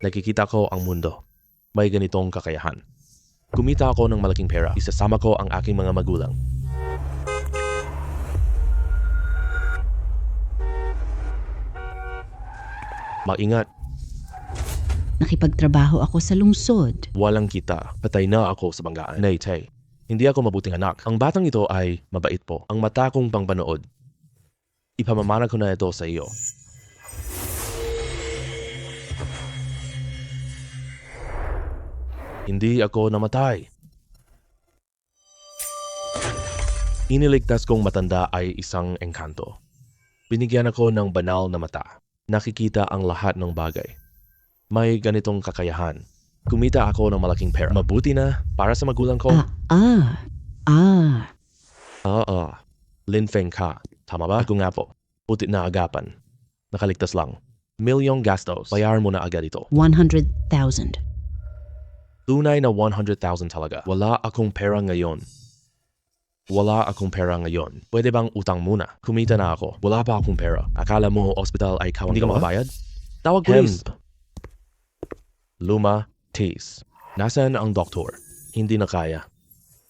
Nakikita ko ang mundo. May ganitong kakayahan. Kumita ako ng malaking pera. Isasama ko ang aking mga magulang. Maingat. Nakipagtrabaho ako sa lungsod. Walang kita. Patay na ako sa banggaan. Nay, Tay. Hindi ako mabuting anak. Ang batang ito ay mabait po. Ang mata kong pangpanood. Ipamamana ko na ito sa iyo. Hindi ako namatay. Iniligtas kong matanda ay isang engkanto. Binigyan ako ng banal na mata. Nakikita ang lahat ng bagay. May ganitong kakayahan. Kumita ako ng malaking pera. Mabuti na para sa magulang ko. Lin Feng ka. Tama ba? Ako nga po. Puti na agapan. Nakaligtas lang. Milyong gastos. Bayaran mo na agad ito. 100,000. Tunay na 100,000 talaga. Wala akong pera ngayon. Pwede bang utang muna? Kumita na ako. Wala pa akong pera. Akala mo ospital ay kawan. Hindi ka makabayad? Tawag police. Luma, Tease. Nasaan ang doktor? Hindi na kaya.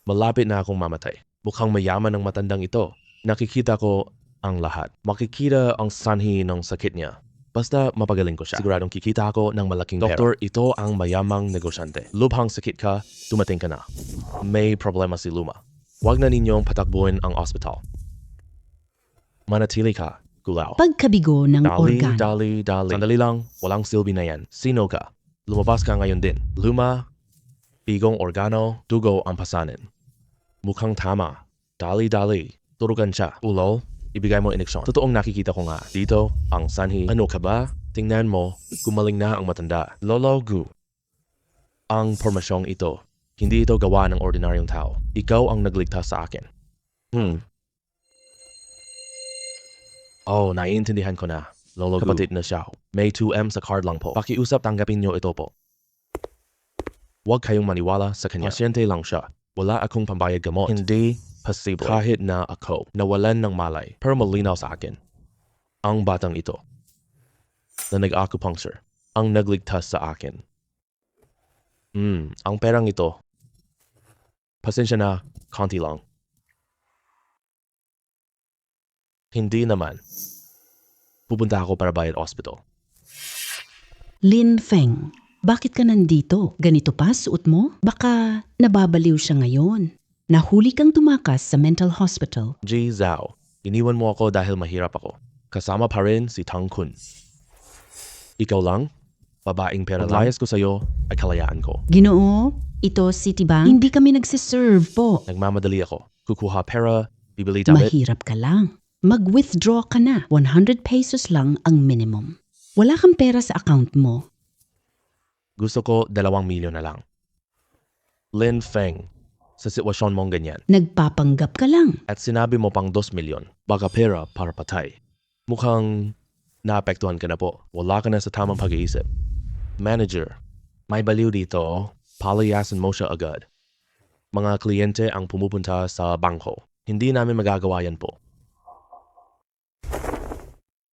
Malapit na akong mamatay. Mukhang mayaman ang matandang ito. Nakikita ko ang lahat. Makikita ang sanhi ng sakit niya. Basta mapagaling ko siya. Siguradong kikita ako ng malaking pera. Doktor, ito ang mayamang negosyante. Lubhang sakit ka, dumating ka na. May problema si Luma. Huwag na ninyong patakbuhin ang ospital. Manatili ka, Gulao. Pagkabigo ng organ. Dali. Sandali lang, walang silbi na yan. Sino ka? Lumabas ka ngayon din. Luma, bigong organo, dugo ang pasanin. Mukhang tama. Dali. Turugan siya. Ulo, ibigay mo ineksyon. Totoong nakikita ko nga. Dito, ang sanhi. Ano ka ba? Tingnan mo, gumaling na ang matanda. Lolo Gu. Ang pormasyong ito, hindi ito gawa ng ordinaryong tao. Ikaw ang nagligtas sa akin. Oh, naiintindihan ko na. Lolo Gu. Kapatid na siya. May 2M sa card lang po. Pakiusap, tanggapin niyo ito po. Huwag kayong maniwala sa kanya. Pasyente lang siya. Wala akong pambayad gamot. Hindi posible. Kahit na ako nawalan ng malay. Pero malinaw sa akin. Ang batang ito na nag-acupuncture ang nagligtas sa akin. Ang perang ito. Pasensya na, konti lang. Hindi naman. Pupunta ako para bayad hospital. Lin Feng, bakit ka nandito? Ganito pa suot mo? Baka nababaliw siya ngayon. Nahuli kang tumakas sa mental hospital. Ji Zhao, iniwan mo ako dahil mahirap ako. Kasama pa rin si Tang Kun. Ikaw lang? Babaeng pera lang? Paglayas ko sa'yo ay kalayaan ko. Ginoo, ito Citibank. Hindi kami nagsiserve po. Nagmamadali ako. Kukuha pera, bibili tablet. Mahirap ka lang. Mag-withdraw ka na. 100 pesos lang ang minimum. Wala kang pera sa account mo. Gusto ko 2 milyon na lang. Lin Feng, sa sitwasyon mong ganyan. Nagpapanggap ka lang. At sinabi mo pang 2 milyon. Baka pera para patay. Mukhang naapektuhan ka na po. Wala ka na sa tamang pag-iisip. Manager, may baliw dito. Palayasin mo siya agad. Mga kliyente ang pumupunta sa bangko. Hindi namin magagawa yan po.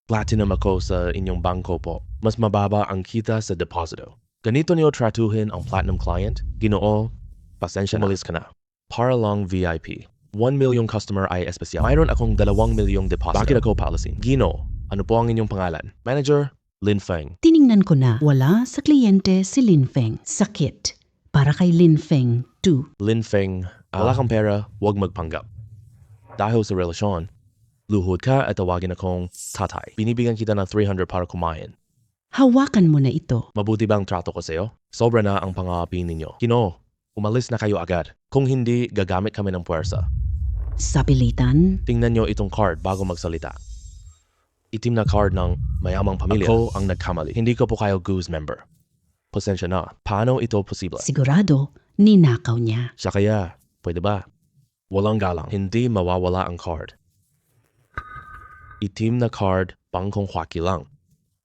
Platinum ako sa inyong bangko po. Mas mababa ang kita sa deposito. Ganito niyo tratuhin ang platinum client? Ginoo, pasensya na. Malis ka na. Para lang VIP. 1 million customer ay espesyal. Mayroon akong 2 milyong deposito. Bakit ako paalisin? Gino, ano po ang inyong pangalan? Manager, Lin Feng. Tiningnan ko na. Wala sa kliyente si Lin Feng. Sakit. Para kay Lin Feng 2. Lin Feng, wala kang pera, huwag magpanggap. Dahil sa relasyon, luhod ka at tawagin akong tatay. Binibigyan kita ng 300 para kumain. Hawakan mo na ito. Mabuti bang trato ko sa'yo? Sobra na ang pangapi ninyo. Kino, umalis na kayo agad. Kung hindi, gagamit kami ng puwersa. Sa pilitan, Tingnan nyo itong card bago magsalita. Itim na card ng mayamang pamilya. Ako ang nagkamali. Hindi ko po kayo Goose member. Pasensya na. Paano ito posible? sigurado, ninakaw niya. Siya kaya, pwede ba? Walang galang. Hindi mawawala ang card. Itim na card, bangkong hwaki lang.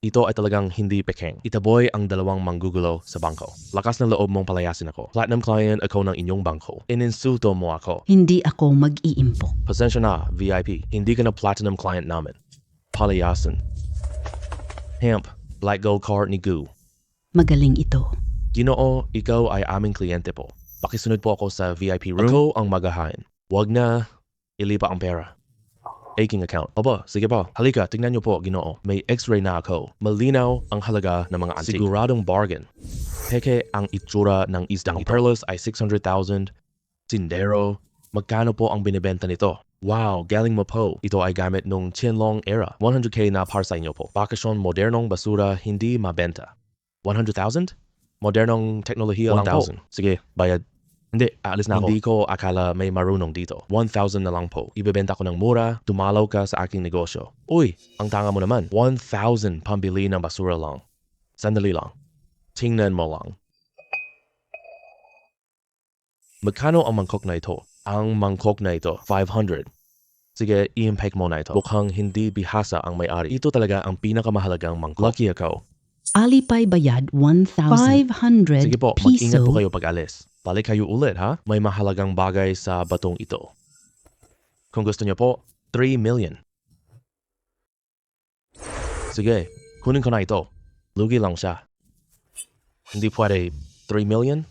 Ito ay talagang hindi pekeng. Itaboy ang 2 manggugulo sa bangko. Lakas ng loob mong palayasin ako. Platinum client ako ng inyong bangko. Ininsulto mo ako. Hindi ako mag-iimpok. Pasensya na, VIP. Hindi ka na platinum client namin. Palayasin. Hemp, black gold card ni Gu. Magaling ito. Ginoo, ikaw ay aming kliyente po. Pakisunod po ako sa VIP room. Ako ang magahain. Huwag na ilipa ang pera. Aching account. Aba, sige po. Halika, tingnan niyo po, Ginoo. May x-ray na ako. Malinaw ang halaga ng mga antique. Siguradong bargain. Peke ang itsura ng isdang ito. Ang perlas ay 600,000. Tindero. Magkano po ang binibenta nito? Wow, galing mo po. Ito ay gamit nung Qianlong era. 100k na para sa inyo po. Bakasyon modernong basura hindi mabenta. 100,000? Modernong teknolohiya lang po. 1,000. Sige, bayad. Hindi, aalis na ako. Hindi ko akala may marunong dito. 1,000 na lang po. Ibebenta ko ng mura, dumalaw ka sa aking negosyo. Uy, ang tanga mo naman. 1,000 pambili ng basura lang. Sandali lang. Tingnan mo lang. Magkano ang mangkok na ito? Ang mangkok na ito, 500. Sige, i-impact mo na ito. Mukhang hindi bihasa ang may-ari. Ito talaga ang pinakamahalagang mangkok. Lucky ako. Alipay bayad 1,500 Sige po, piso. mag-ingat po kayo pag-alis. Balik kayo ulit, ha? May mahalagang bagay sa batong ito. Kung gusto niyo po, 3 million. Sige, kunin ko na ito. Lugi lang siya. Hindi pwede 3 million?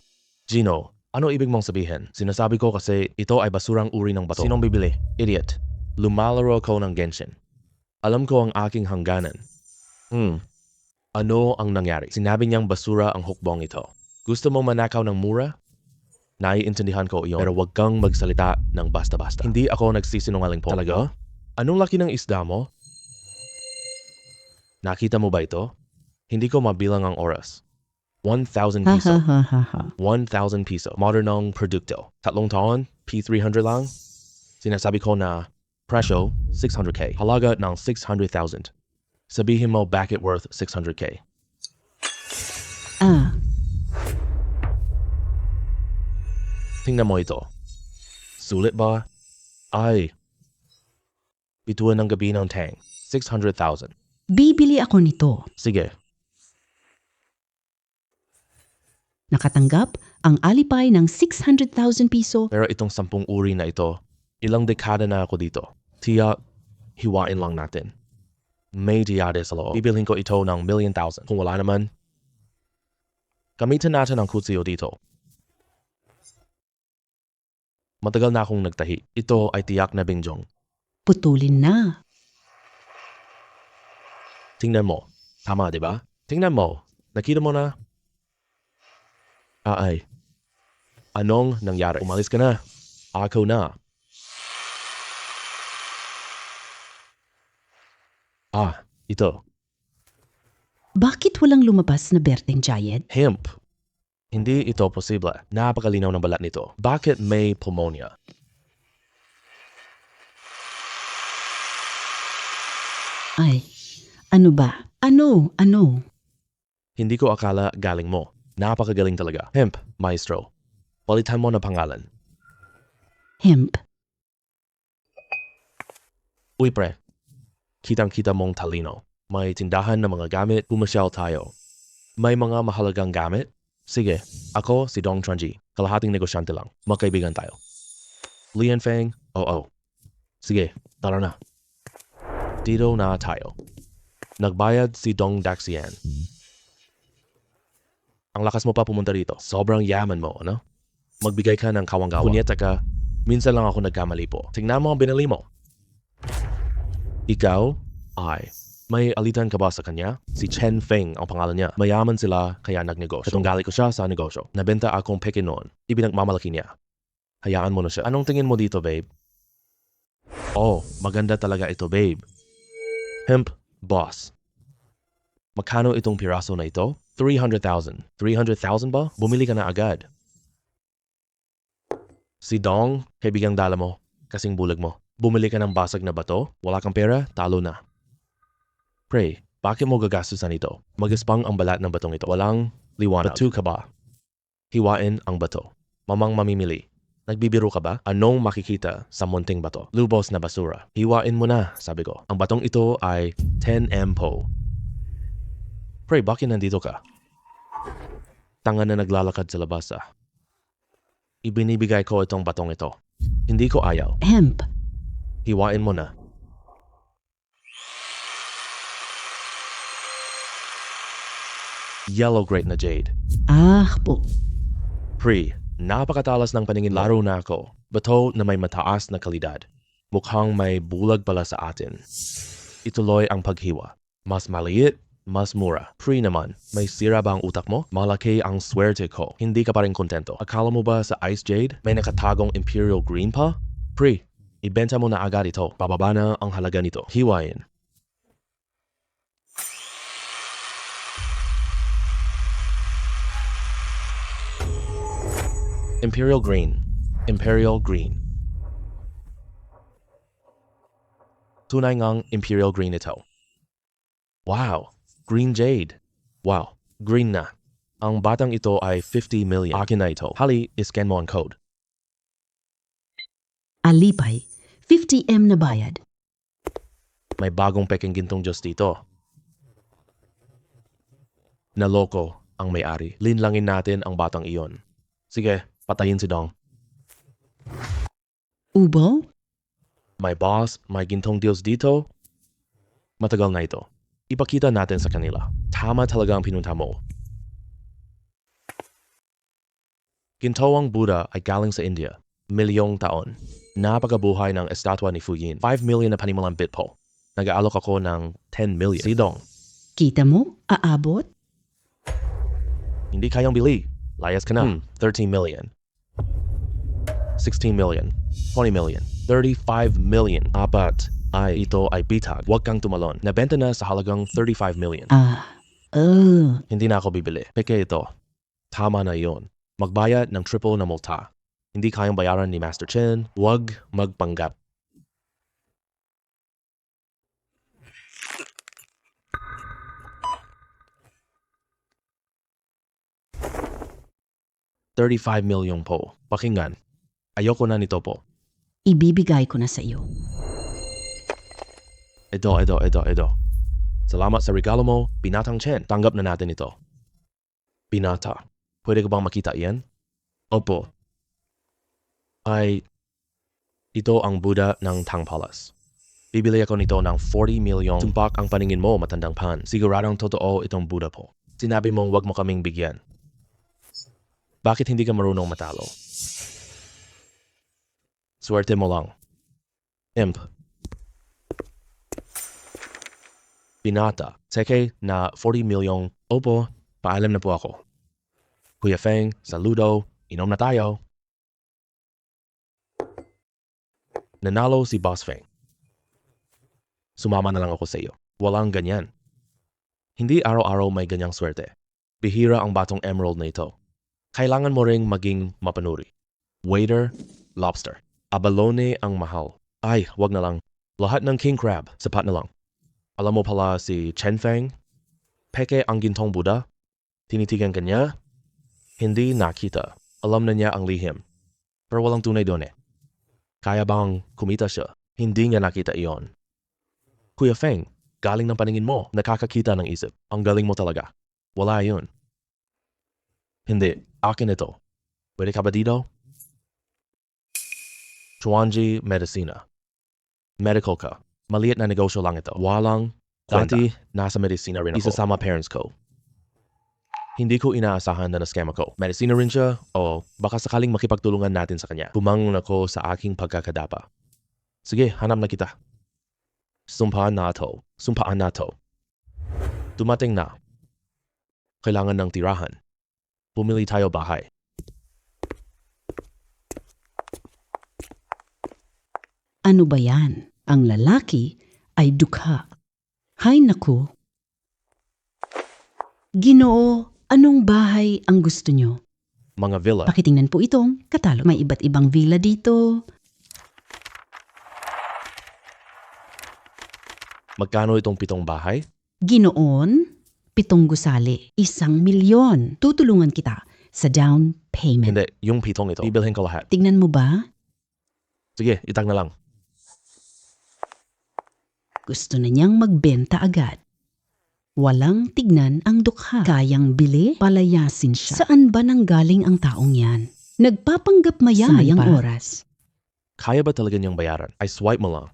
Gino, ano ibig mong sabihin? Sinasabi ko kasi ito ay basurang uri ng bato. Sinong bibili? Idiot. Lumalaro ko ng Genshin. Alam ko ang aking hangganan. Ano ang nangyari? Sinabi niyang basura ang hukbong ito. Gusto mong manakaw ng mura? Naiintindihan ko iyon, pero wag kang magsalita ng basta-basta. Hindi ako nagsisinungaling po. Talaga? Anong laki ng isda mo? Nakita mo ba ito? Hindi ko mabilang ang oras. 1,000 Ha piso. ha ha ha ha. 1,000 piso. Modernong produkto. 3 taon, P300 lang. Sinasabi ko na presyo, 600k. Halaga ng 600,000. Sabihin mo bakit worth 600k. Tingnan mo ito. Sulit ba? Ay. Bituan ng gabi ng tang. 600,000. Bibili ako nito. Sige. Nakatanggap ang alipay ng 600,000 piso. Pero itong 10 uri na ito, ilang dekada na ako dito. Tiyak, hiwain lang natin. May diyade sa loob. Bibilhin ko ito ng 1,000,000. Kung wala naman, gamitin natin ang kutsiyo dito. Matagal na akong nagtahi. Ito ay tiyak na bingjong. Putulin na. Tingnan mo. Tama, di ba? Tingnan mo. Nakita mo na? Ay. Anong nangyari? Umalis ka na. Ako na. Ito. Bakit walang lumabas na Berteng Giant? Hemp. Hindi ito posible. Napakalinaw ng balat nito. Bakit may pulmonya? Ay, ano ba? Ano? Hindi ko akala galing mo. Napakagaling talaga. Hemp, maestro. Palitan mo na pangalan. Hemp. Uy pre, kitang-kita mong talino. May tindahan ng mga gamit, pumasyal tayo. May mga mahalagang gamit? Sige, ako si Dong Chunji. Kalahating negosyante lang. Magkaibigan tayo. Lian Feng? Oo. Sige, tara na. Dito na tayo. Nagbayad si Dong Daxian. Ang lakas mo pa pumunta rito. Sobrang yaman mo, ano? Magbigay ka ng kawanggawa. Punyeta ka, minsan lang ako nagkamali po. Tingnan mo ang binili mo. Ikaw ay may alitan ka ba sa kanya? Si Chen Feng ang pangalan niya. Mayaman sila kaya nagnegosyo. Katunggali ko siya sa negosyo. Nabenta akong peke noon. Ibinagmamalaki niya. Hayaan mo na siya. Anong tingin mo dito, babe? Oh, maganda talaga ito, babe. Hemp, boss. Magkano itong piraso na ito? 300,000. 300,000 ba? Bumili ka na agad. Si Dong, kaibigang dala mo, kasing bulag mo. Bumili ka ng basag na bato? Wala kang pera? Talo na. Pre, bakit mo gagastusan ito? Magaspang ang balat ng batong ito. Walang liwanag. Batu ka ba? Hiwain ang bato. Mamang mamimili. Nagbibiro ka ba? Anong makikita sa munting bato? Lubos na basura. Hiwain mo na, sabi ko. Ang batong ito ay 10M po. Pre, bakit nandito ka? Tanga na naglalakad sa labas ah. Ibinibigay ko itong batong ito. Hindi ko ayaw. Hemp. Hiwain mo na. Yellow grate na jade. Ah, po. Pre, napakatalas ng paningin laro na ako. Bato na may mataas na kalidad. Mukhang may bulag pala sa atin. Ituloy ang paghiwa. Mas maliit, mas mura. Pre naman, may sira ba ang utak mo? Malaki ang swerte ko. Hindi ka pa rin kontento. Akala mo ba sa Ice Jade may nakatagong Imperial Green pa? Pre, ibenta mo na agad ito. Bababa na ang halaga nito. Hiwain. Imperial Green. Imperial Green. Tunay ngang Imperial Green ito. Wow! Green Jade. Wow! Green na. Ang batang ito ay 50 million. Akin na ito. Hali, iscan mo ang code. Alipay, 50M na bayad. May bagong peking gintong Diyos dito. Naloko ang may-ari. Linlangin natin ang batang iyon. Sige, patayin si Dong. Ubo? May boss, may gintong Diyos dito. Matagal na ito. Ipakita natin sa kanila. Tama talaga ang pinunta mo. Gintawang Buddha ay galing sa India. Milyong taon. Napakabuhay ng estatwa ni Fuyin. 5 million na panimulang bit po. Nag-aalok ako ng 10 million. Si Dong, Kita mo? Aabot? hindi kayang bili. Layas ka na. 13 million. 16 million. 20 million. 35 million. Apat. Ay, ito ay bitag. Huwag kang tumalon. Nabenta na sa halagang 35 million. Hindi na ako bibili. Peke ito. Tama na yon. Magbayad ng triple na multa. Hindi kayang bayaran ni Master Chen. Huwag magpanggap. $35 million po. Pakinggan. Ayoko na nito po. Ibibigay ko na sa iyo. Ito. Salamat sa regalo mo, Binatang Chen. Tanggap na natin ito. Binata, pwede ko bang makita iyan? Opo. Ay, ito ang Buddha ng Tang Palace. Bibili ako nito ng 40 million. Tumpak ang paningin mo, matandang pan. Siguradong totoo itong Buddha po. Sinabi mong wag mo kaming bigyan. Bakit hindi ka marunong matalo? Swerte mo lang. Imp. Binata, teke na 40 million. Opo, paalam na po ako. Kuya Feng, saludo, inom na tayo. Nanalo si Boss Feng. Sumama na lang ako sa iyo. Walang ganyan. Hindi araw-araw may ganyang swerte. Bihira ang batong emerald na ito. Kailangan mo ring maging mapanuri. Waiter, lobster. Abalone ang mahal. Ay, wag na lang. Lahat ng king crab, sapat na lang. Alam mo pala si Chen Feng? Peke ang gintong Buddha? Tinitigan ka niya? Hindi nakita. Alam na niya ang lihim. Pero walang tunay doon eh. Kaya bang kumita siya? Hindi niya nakita iyon. Kuya Feng, galing ng paningin mo. Nakakakita ng isip. Ang galing mo talaga. Wala yun. Hindi. Akin ito. Pwede ka ba dito? Chuanji Medicina. Medical ka. Maliit na negosyo lang ito. Walang kwenta. Dati, nasa medicina rin ako. Isasama parents ko. Hindi ko inaasahan na na-scam ako. Medicina rin siya o baka sakaling makipagtulungan natin sa kanya. Bumangon ako sa aking pagkakadapa. Sige, hanap na kita. Sumpaan na to. Dumating na. Kailangan ng tirahan. Pumili tayo bahay. Ano ba yan? Ang lalaki ay dukha. Hay naku. Ginoo, anong bahay ang gusto nyo? Mga villa. Pakitingnan po itong katalog. May iba't ibang villa dito. Magkano itong 7 bahay? Ginoon, 7 gusali, 1 milyon. Tutulungan kita sa down payment. Hindi, yung 7 ito. Bibilhin ko lahat. Tignan mo ba? Sige, itag na lang. Gusto na niyang magbenta agad. Walang tignan ang dukha. Kayang bili, palayasin siya. Saan ba nanggaling ang taong yan? Nagpapanggap mayaman sayang oras. Kaya ba talaga niyang bayaran? I swipe mo lang.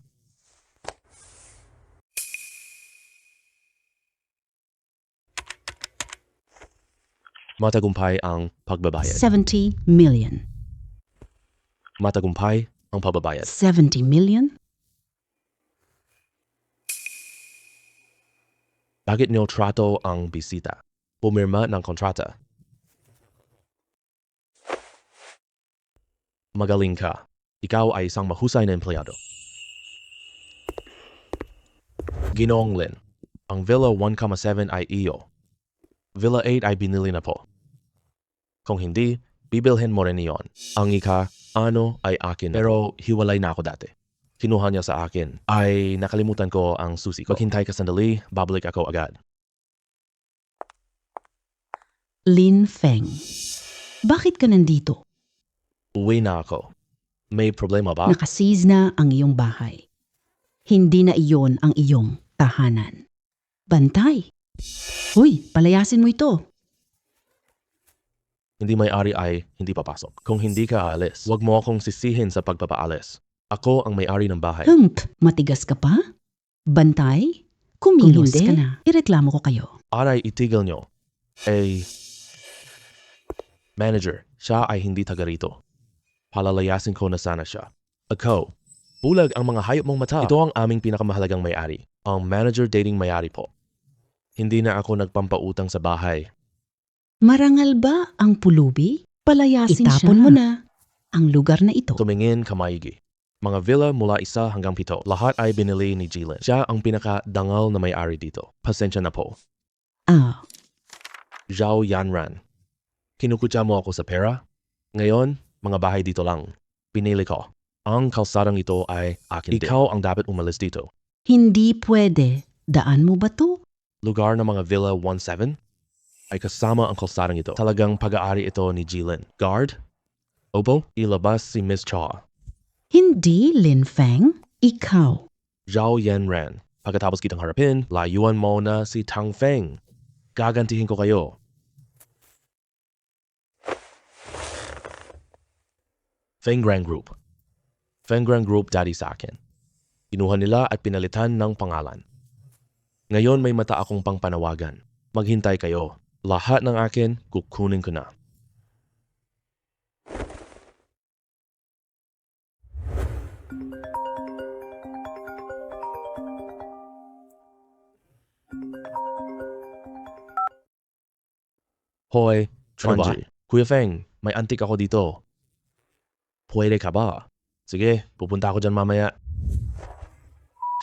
Matagumpay ang pagbabayad. 70 million. Matagumpay ang pagbabayad. 70 million? Bakit niyo trato ang bisita? Pumirma ng kontrata. Magaling ka. Ikaw ay isang mahusay na empleyado. Ginoong Lin, ang Villa 1,7 ay iyo. Villa 8 ay binili na po. Kung hindi, bibilhin mo rin iyon. Ang ano ay akin pero hiwalay na ako dati. Kinuha niya sa akin. Ay nakalimutan ko ang susi ko. Maghintay ka sandali, babalik ako agad. Lin Feng. Bakit ka nandito? Uwi na ako. May problema ba? Nakaseize na ang iyong bahay. Hindi na iyon ang iyong tahanan. Bantay! Uy, palayasin mo ito. Hindi may-ari ay hindi papasok. Kung hindi ka aalis, huwag mo akong sisihin sa pagpapaalis. Ako ang may-ari ng bahay. Matigas ka pa? Bantay? Kumilos ka na. Ireklamo ko kayo. Aray, itigil nyo. Manager, siya ay hindi taga rito. Palalayasin ko na sana siya. Ako, bulag ang mga hayop mong mata. Ito ang aming pinakamahalagang may-ari. Ang manager dating may-ari po. Hindi na ako nagpampautang sa bahay. Marangal ba ang pulubi? Palayasin siya. Itapon mo na ang lugar na ito. Tumingin ka maigi. Mga villa mula 1 hanggang 7. Lahat ay binili ni Jilin. Siya ang pinakadangal na may-ari dito. Pasensya na po. Zhao Yanran. Kinukutya mo ako sa pera? Ngayon, mga bahay dito lang. Pinili ko. Ang kalsadang ito ay akin din. Ikaw ang dapat umalis dito. Hindi pwede. Daan mo ba to? Lugar ng mga Villa 17 ay kasama ang kalsadang ito. Talagang pag-aari ito ni Jilin. Guard? Opo, ilabas si Miss Cha. Hindi, Lin Feng. Ikaw. Zhao Yanran. Pagkatapos kitang harapin, layuan mo na si Tang Feng. Gagantihin ko kayo. Fengrang Group. Fengrang Group dati sa akin. Kinuha nila at pinalitan ng pangalan. Ngayon may mata akong pangpanawagan. Maghintay kayo. Lahat ng akin, kukunin ko na. Hoy, Tranji. Kuya Feng, may antik ako dito. Pwede ka ba? Sige, pupunta ako dyan mamaya.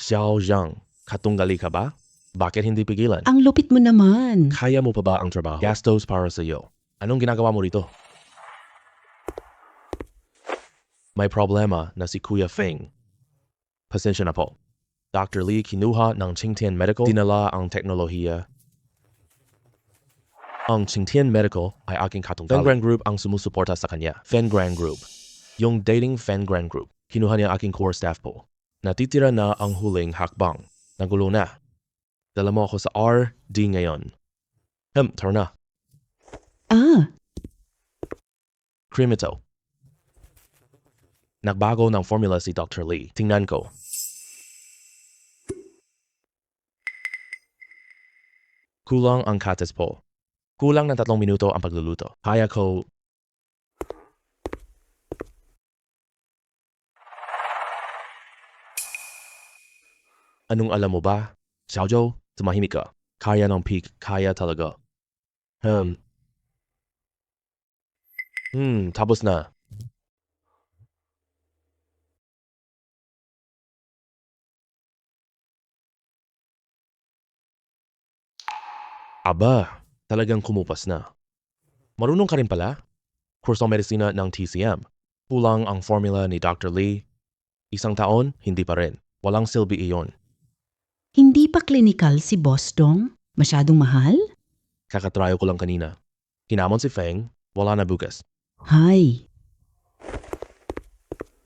Xiao Zhang, katunggali ka ba? Bakit hindi pigilan? Ang lupit mo naman. Kaya mo pa ba ang trabaho? Gastos para sa iyo. Anong ginagawa mo rito? May problema na si Kuya Feng. Pasensya na po. Dr. Lee kinuha ng Qingtian Medical, dinala ang teknolohiya. Ang Qingtian Medical ay aking katunggali. Fengrang Group ang sumusuporta sa kanya. Fengrang Group. Yung dating Fengrang Group. Kinuha niya aking core staff po. Natitira na ang huling hakbang. Nagulo na. Dala mo ako sa RD ngayon. Tara na. Cream ito. Nagbago ng formula si Dr. Lee. Tingnan ko. Kulang ang kates po. Kulang ng 3 minuto ang pagluluto. Kaya ko... Anong alam mo ba? Xiaozhou, tumahimik ka. Kaya ng peak, kaya talaga. Tapos na. Aba, talagang kumupas na. Marunong ka rin pala? Kursong medisina ng TCM. Kulang ang formula ni Dr. Lee. 1 taon, hindi pa rin. Walang silbi iyon. Hindi pa klinikal si Boss Dong? Masyadong mahal? Kakatrayo ko lang kanina. Kinamon si Feng, wala na bukas. Hay.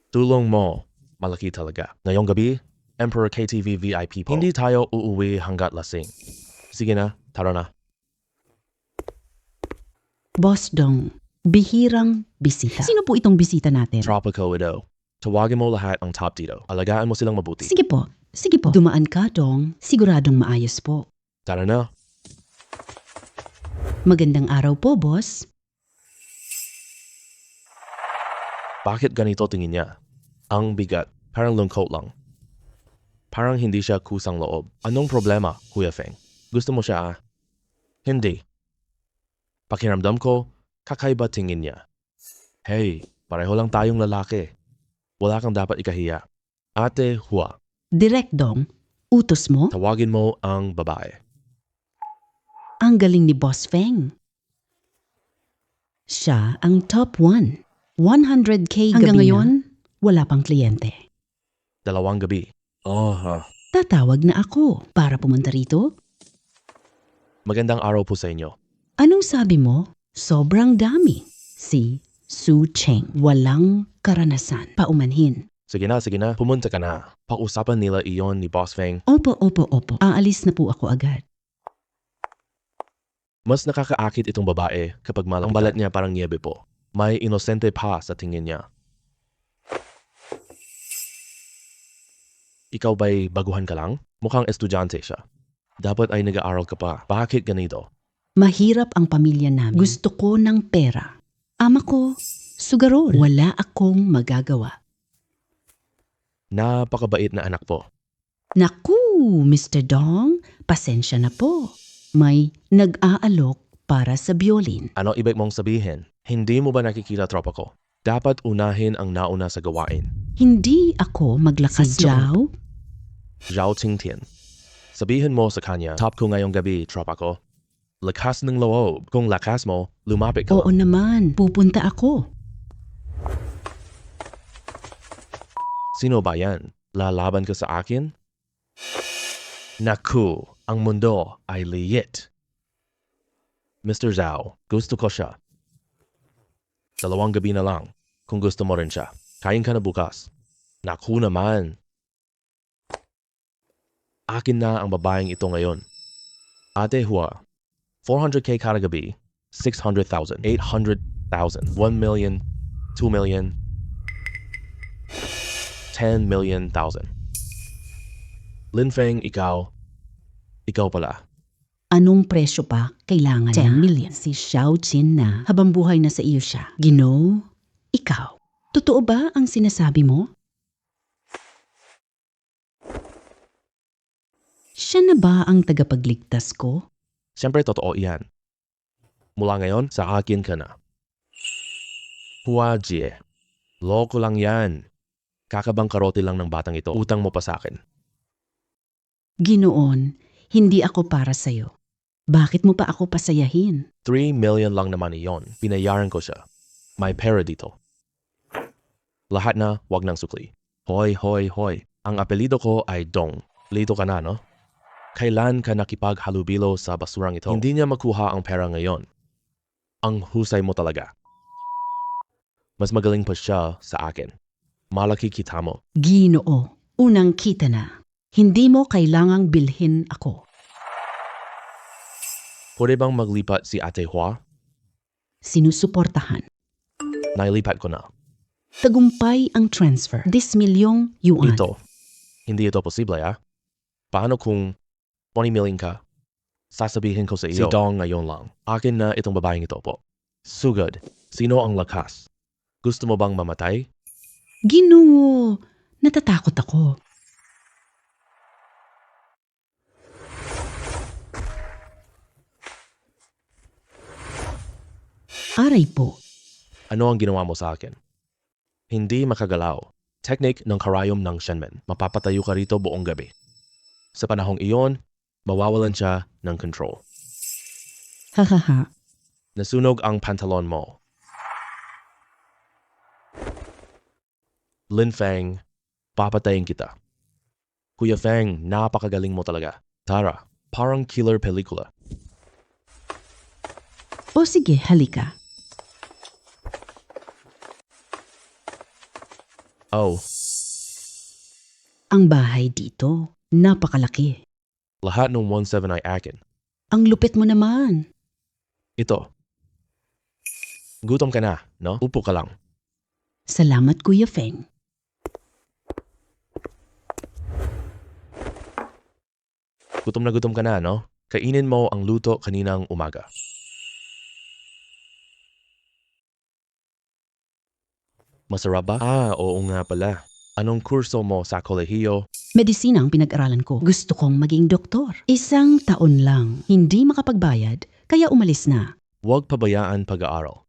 Tulong mo, malaki talaga. Ngayong gabi, Emperor KTV VIP po. Hindi tayo uuwi hanggat lasing. Sige na, tara na. Boss Dong, bihirang bisita. Sino po itong bisita natin? Tropico ito. Tawagin mo lahat ang top dito. Alagaan mo silang mabuti. Sige po. Sige po. Dumaan ka, Dong. Siguradong maayos po. Tara na. Magandang araw po, boss. Bakit ganito tingin niya? Ang bigat, parang lungkot lang. Parang hindi siya kusang loob. Anong problema, Kuya Feng? Gusto mo siya, ah? Hindi. Pakiramdam ko, kakaiba tingin niya. Hey, pareho lang tayong lalaki. Wala kang dapat ikahiya. Ate Hua, Direk Dong, utos mo? tawagin mo ang babae. Ang galing ni Boss Feng. Siya ang top 1. 100K hanggang ngayon, wala pang kliyente. 2 gabi. Tatawag na ako para pumunta rito. Magandang araw po sa inyo. Anong sabi mo? Sobrang dami. Si Su Cheng, walang karanasan. Paumanhin. Sige na, pumunta ka na. Pag-usapan nila iyon ni Boss Feng. Opo. Aalis na po ako agad. Mas nakakaakit itong babae kapag malang balat niya parang niebe po. May inosente pa sa tingin niya. Ikaw ba'y baguhan ka lang? Mukhang estudyante siya. Dapat ay nag-aaral ka pa. Bakit ganito? Mahirap ang pamilya namin. Gusto ko ng pera. Ama ko, sugarol. Wala akong magagawa. Napakabait na anak po. Naku, Mr. Dong, pasensya na po. May nag-aalok para sa violin. Ano ibig mong sabihin? Hindi mo ba nakikita tropa ko? Dapat unahin ang nauna sa gawain. Hindi ako maglakas loob. Zhao Qingtian. Sabihin mo sa kanya, top ko ngayong gabi, tropa ko. Lakas ng loob. Kung lakas mo, lumapit ka. Oo naman, pupunta ako. Sino ba yan? Lalaban ka sa akin? Naku, ang mundo ay liit. Mr. Zhao, gusto ko siya. 2 gabi na lang, kung gusto mo rin siya. Kain ka na bukas. Naku naman. Akin na ang babaeng ito ngayon. Ate Hua, 400K kada gabi, 600,000, 800,000, 1 million, 2 million, 10 million thousand. Lin Feng, ikaw pala. Anong presyo pa kailangan 10 million. Si Xiao Jin na habang buhay na sa iyo siya. Gino, ikaw. Totoo ba ang sinasabi mo? Siya na ba ang tagapagligtas ko? Siyempre totoo iyan. Mula ngayon, sa akin ka na. Hua Jie, loko lang yan. Kakabangkarote lang ng batang ito. Utang mo pa sa akin. Ginoon, hindi ako para sa'yo. Bakit mo pa ako pasayahin? 3 million lang naman iyon. Pinayaran ko siya. May pera dito. Lahat na, wag ng sukli. Hoy. Ang apelido ko ay Dong. Lito ka na, no? Kailan ka nakipaghalubilo sa basurang ito? Hindi niya makuha ang pera ngayon. Ang husay mo talaga. Mas magaling pa siya sa akin. Malaki kita mo. Ginoo, unang kita na. Hindi mo kailangang bilhin ako. Pwede bang maglipat si Ate Hua? Sinusuportahan. Nailipat ko na. Tagumpay ang transfer. 10 milyong yuan. Hindi ito posible, ah. Paano kung 20 million ka? Sasabihin ko sa iyo. Si Dong ngayon lang. Akin na itong babaeng ito po. Sugod. Sino ang lakas? Gusto mo bang mamatay? Ginoo, natatakot ako. Aray po. Ano ang ginawa mo sa akin? Hindi makagalaw. Technique ng karayom ng Shenmen. Mapapatayo ka rito buong gabi. Sa panahong iyon, mawawalan siya ng control. Hahaha. Nasunog ang pantalon mo. Lin Feng, papatayin kita. Kuya Feng, napakagaling mo talaga. Tara, parang killer pelikula. O sige, halika. Oh, Ang bahay dito, napakalaki. lahat ng 17 ay akin. Ang lupit mo naman. Ito. Gutom ka na, no? Upo ka lang. Salamat, Kuya Feng. Gutom na gutom ka na, no? Kainin mo ang luto kaninang umaga. Masarap ba? Oo nga pala. Anong kurso mo sa kolehiyo? Medisina ang pinag-aralan ko. Gusto kong maging doktor. 1 taon lang. Hindi makapagbayad, kaya umalis na. Huwag pabayaan pag-aaral.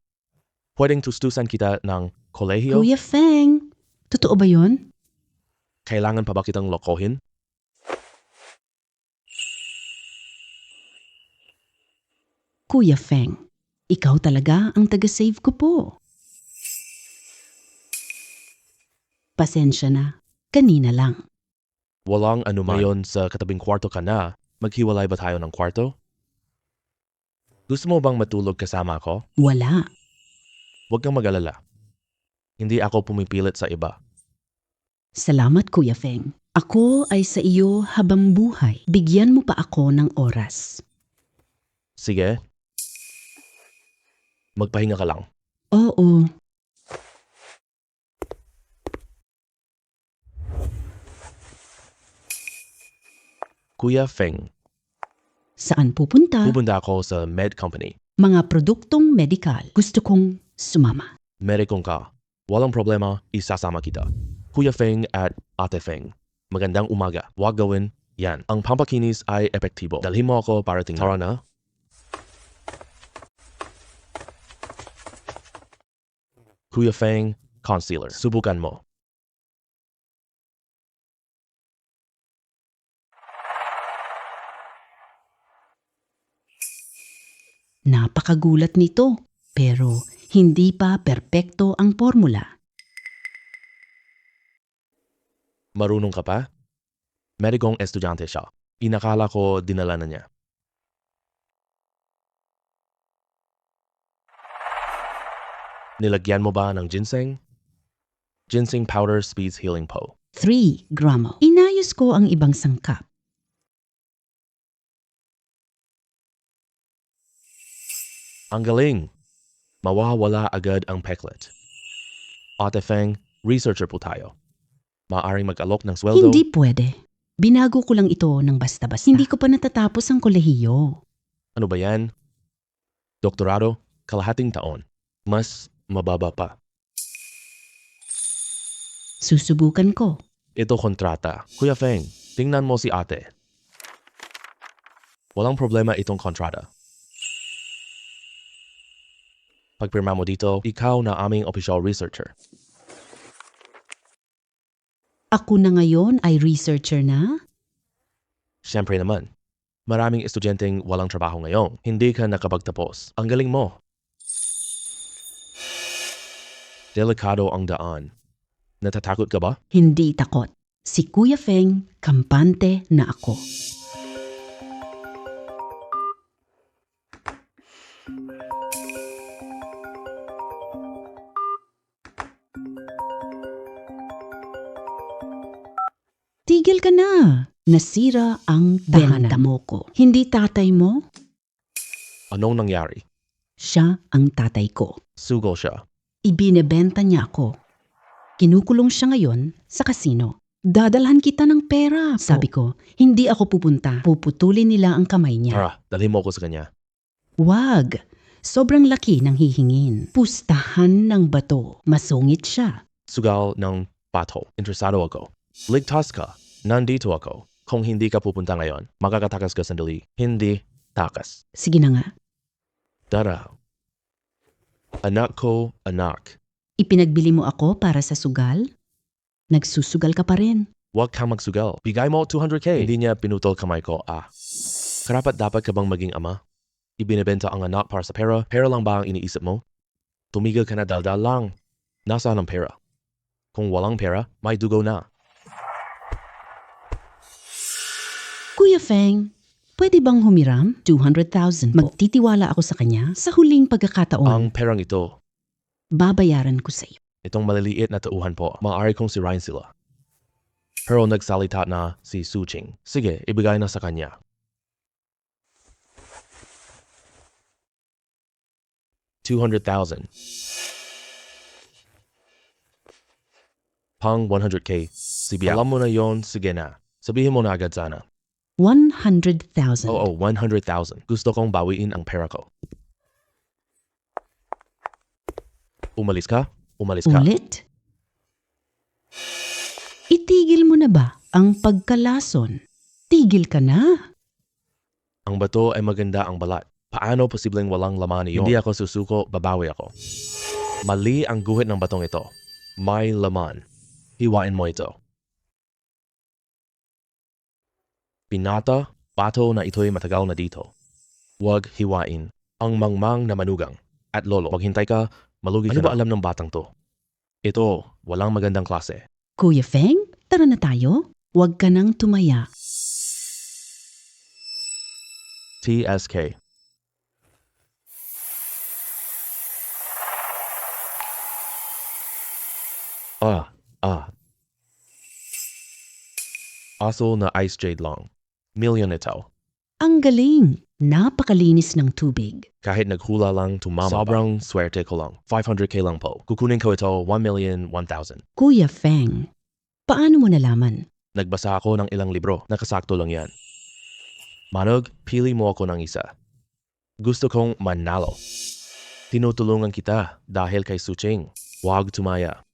Pwedeng tustusan kita ng kolehiyo? Kuya Feng, totoo ba yon? Kailangan pa ba kitang lokohin? Kuya Feng, ikaw talaga ang taga-save ko po. Pasensya na. Kanina lang. Walang anuman. Ngayon sa katabing kwarto ka na, maghiwalay ba tayo ng kwarto? Gusto mo bang matulog kasama ko? Wala. Huwag kang mag-alala. Hindi ako pumipilit sa iba. Salamat, Kuya Feng. Ako ay sa iyo habang buhay. Bigyan mo pa ako ng oras. Sige. Magpahinga ka lang. Oo. Kuya Feng, Saan pupunta? pupunta ako sa med company. Mga produktong medikal. Gusto kong sumama. Medikong ka. Walang problema, isasama kita. Kuya Feng at Ate Feng. Magandang umaga. Huwag gawin yan. Ang pampakinis ay epektibo. Dalhin mo ako para tingnan. Tara na. Kuya Feng, concealer. Subukan mo. Napakagulat nito. Pero hindi pa perpekto ang formula. Marunong ka pa? Medikong estudyante siya. Inakala ko dinala na niya. Nilagyan mo ba ng ginseng? Ginseng powder speeds healing po. 3 gramo. Inayos ko ang ibang sangkap. Ang galing! Mawawala agad ang peklat. Ate Feng, researcher po tayo. Maaring mag-alok ng sweldo. Hindi pwede. Binago ko lang ito ng basta-basta. Hindi ko pa natatapos ang kolehiyo. Ano ba yan? Doktorado, kalahating taon. Mas mababa pa. Susubukan ko. Ito kontrata. Kuya Feng, tingnan mo si ate. Walang problema itong kontrata. Pagpirma mo dito, ikaw na aming official researcher. Ako na ngayon ay researcher na? Siyempre naman. Maraming estudyanteng walang trabaho ngayon. Hindi ka nakapagtapos. Ang galing mo. Delikado ang daan. Natatakot ka ba? Hindi takot. Si Kuya Feng, kampante na ako. Tigil ka na. Nasira ang benta mo ko. Hindi tatay mo, Anong nangyari? siya ang tatay ko. Sugo siya. Ibinebenta niya ako. Kinukulong siya ngayon sa kasino. Dadalhan kita ng pera. Sabi ko, hindi ako pupunta. Puputulin nila ang kamay niya. Tara, dalhin mo ko sa kanya. Wag. Sobrang laki ng hihingin. Pustahan ng bato. Masungit siya. Sugal ng pato. Interesado ako. Ligtas ka. Nandito ako. Kung hindi ka pupunta ngayon, makakatakas ka sandali. Hindi takas. Sige na nga. Tara. Anak ko, anak. Ipinagbili mo ako para sa sugal? Nagsusugal ka pa rin. Huwag kang magsugal. Bigay mo 200K. Hindi niya pinutol kamay ko. Karapat dapat ka bang maging ama? Ibinebenta ang anak para sa pera? Pera lang ba ang iniisip mo? Tumigil ka na daldal lang. Nasaan ang pera? Kung walang pera, may dugo na. Kuya Feng, pwede bang humiram? 200,000 po. Magtitiwala ako sa kanya sa huling pagkakataon. Ang perang ito, Babayaran ko sa iyo. itong maliliit na tauhan po, maaari kong sirain sila. Pero nagsalita na si Su Ching. Sige, ibigay na sa kanya. 200,000. Pang 100K. Sibiya. Alam mo na yon, sige na. Sabihin mo na agad sana. 100,000. Oo, 100,000. Gusto kong bawiin ang pera ko. Umalis ka? Umalis ka. Ulit? na ba ang pagkalason? Tigil ka na. Ang bato ay maganda ang balat. Paano posibleng walang laman iyon? Hindi ako susuko, babawi ako. Mali ang guhit ng batong ito. May laman. Hiwain mo ito. Pinata, bato na ito'y matagal na dito. Huwag hiwain. Ang mangmang na manugang. At lolo, maghintay ka, malugi ka na. Ano ba alam ng batang to? Ito, walang magandang klase. Kuya Feng, tara na tayo. Huwag ka nang tumaya. TSK. Aso na ice jade lang. Million ito. Ang galing. Napakalinis ng tubig. Kahit naghula lang tumama. Sobrang swerte ko lang. 500k lang po. Kukunin ko ito 1,001,000. Kuya Feng, paano mo nalaman? Nagbasa ako ng ilang libro. Nakasakto lang yan. Manog, pili mo ako ng isa. Gusto kong manalo. Tinutulungan kita dahil kay Suching. Huwag tumaya.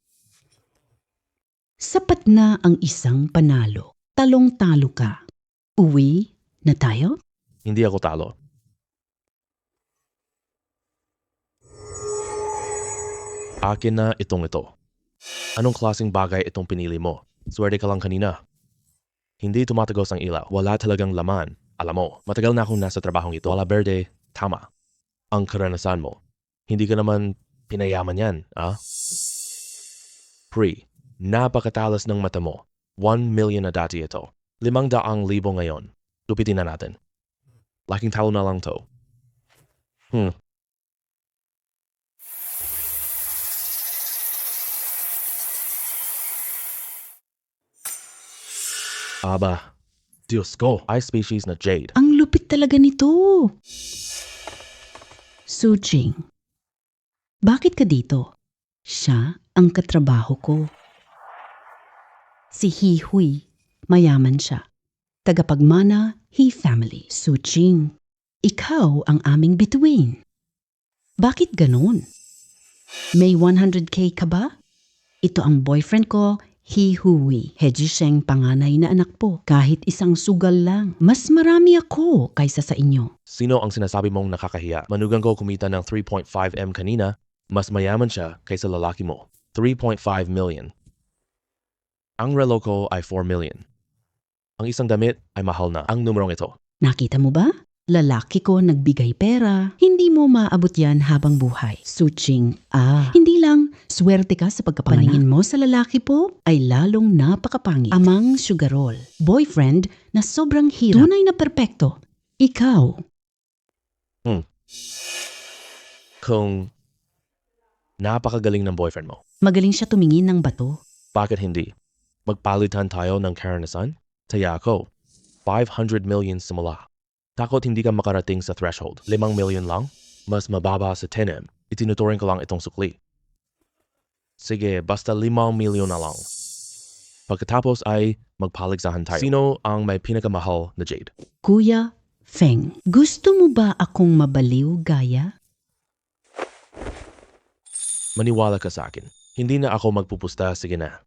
Sapat na ang isang panalo. Talong-talo ka. Uwi na tayo? Hindi ako talo. Akin na itong ito. Anong klaseng bagay itong pinili mo? Swerte ka lang kanina. Hindi tumatagos ang ilaw. Wala talagang laman. Alam mo, matagal na akong nasa trabahong ito. Wala berde, tama. Ang karanasan mo. Hindi ka naman pinayaman yan, ah? Pre, napakatalas ng mata mo. 1 million na dati ito. 500,000 ngayon. Lupitin na natin. Laking talo na lang to. Aba, Diyos ko, ice species na jade. Ang lupit talaga nito. Suching, bakit ka dito? Siya ang katrabaho ko. Si Hihui, mayaman siya. Tagapagmana, He family. Suching, ikaw ang aming bituin. Bakit ganun? May 100k ka ba? Ito ang boyfriend ko, Hihui. Hejisheng panganay na anak po. Kahit isang sugal lang. Mas marami ako kaysa sa inyo. Sino ang sinasabi mong nakakahiya? Manugang ko kumita ng 3.5M kanina. Mas mayaman siya kaysa lalaki mo. 3.5 million. Ang relo ko ay 4 million. Ang isang damit ay mahal na. Ang numerong ito. Nakita mo ba? Lalaki ko nagbigay pera. Hindi mo maabot yan habang buhay. Suching, hindi lang swerte ka sa pagkapaningin mo sa lalaki po ay lalong napakapangit. Amang sugarol. Boyfriend na sobrang hirap. Tunay na perpekto. Ikaw. Kung napakagaling ng boyfriend mo, Magaling siya tumingin ng bato. bakit hindi? Magpalitan tayo ng karanasan? Taya ako, 500 million simula. Takot hindi ka makarating sa threshold. 5 million lang? Mas mababa sa 10M. Itinuturing ko lang itong sukli. Sige, basta 5 million na lang. Pagkatapos ay magpaligsahan tayo. Sino ang may pinakamahal na jade? Kuya Feng, gusto mo ba akong mabaliw gaya? Maniwala ka sa akin. Hindi na ako magpupusta, sige na.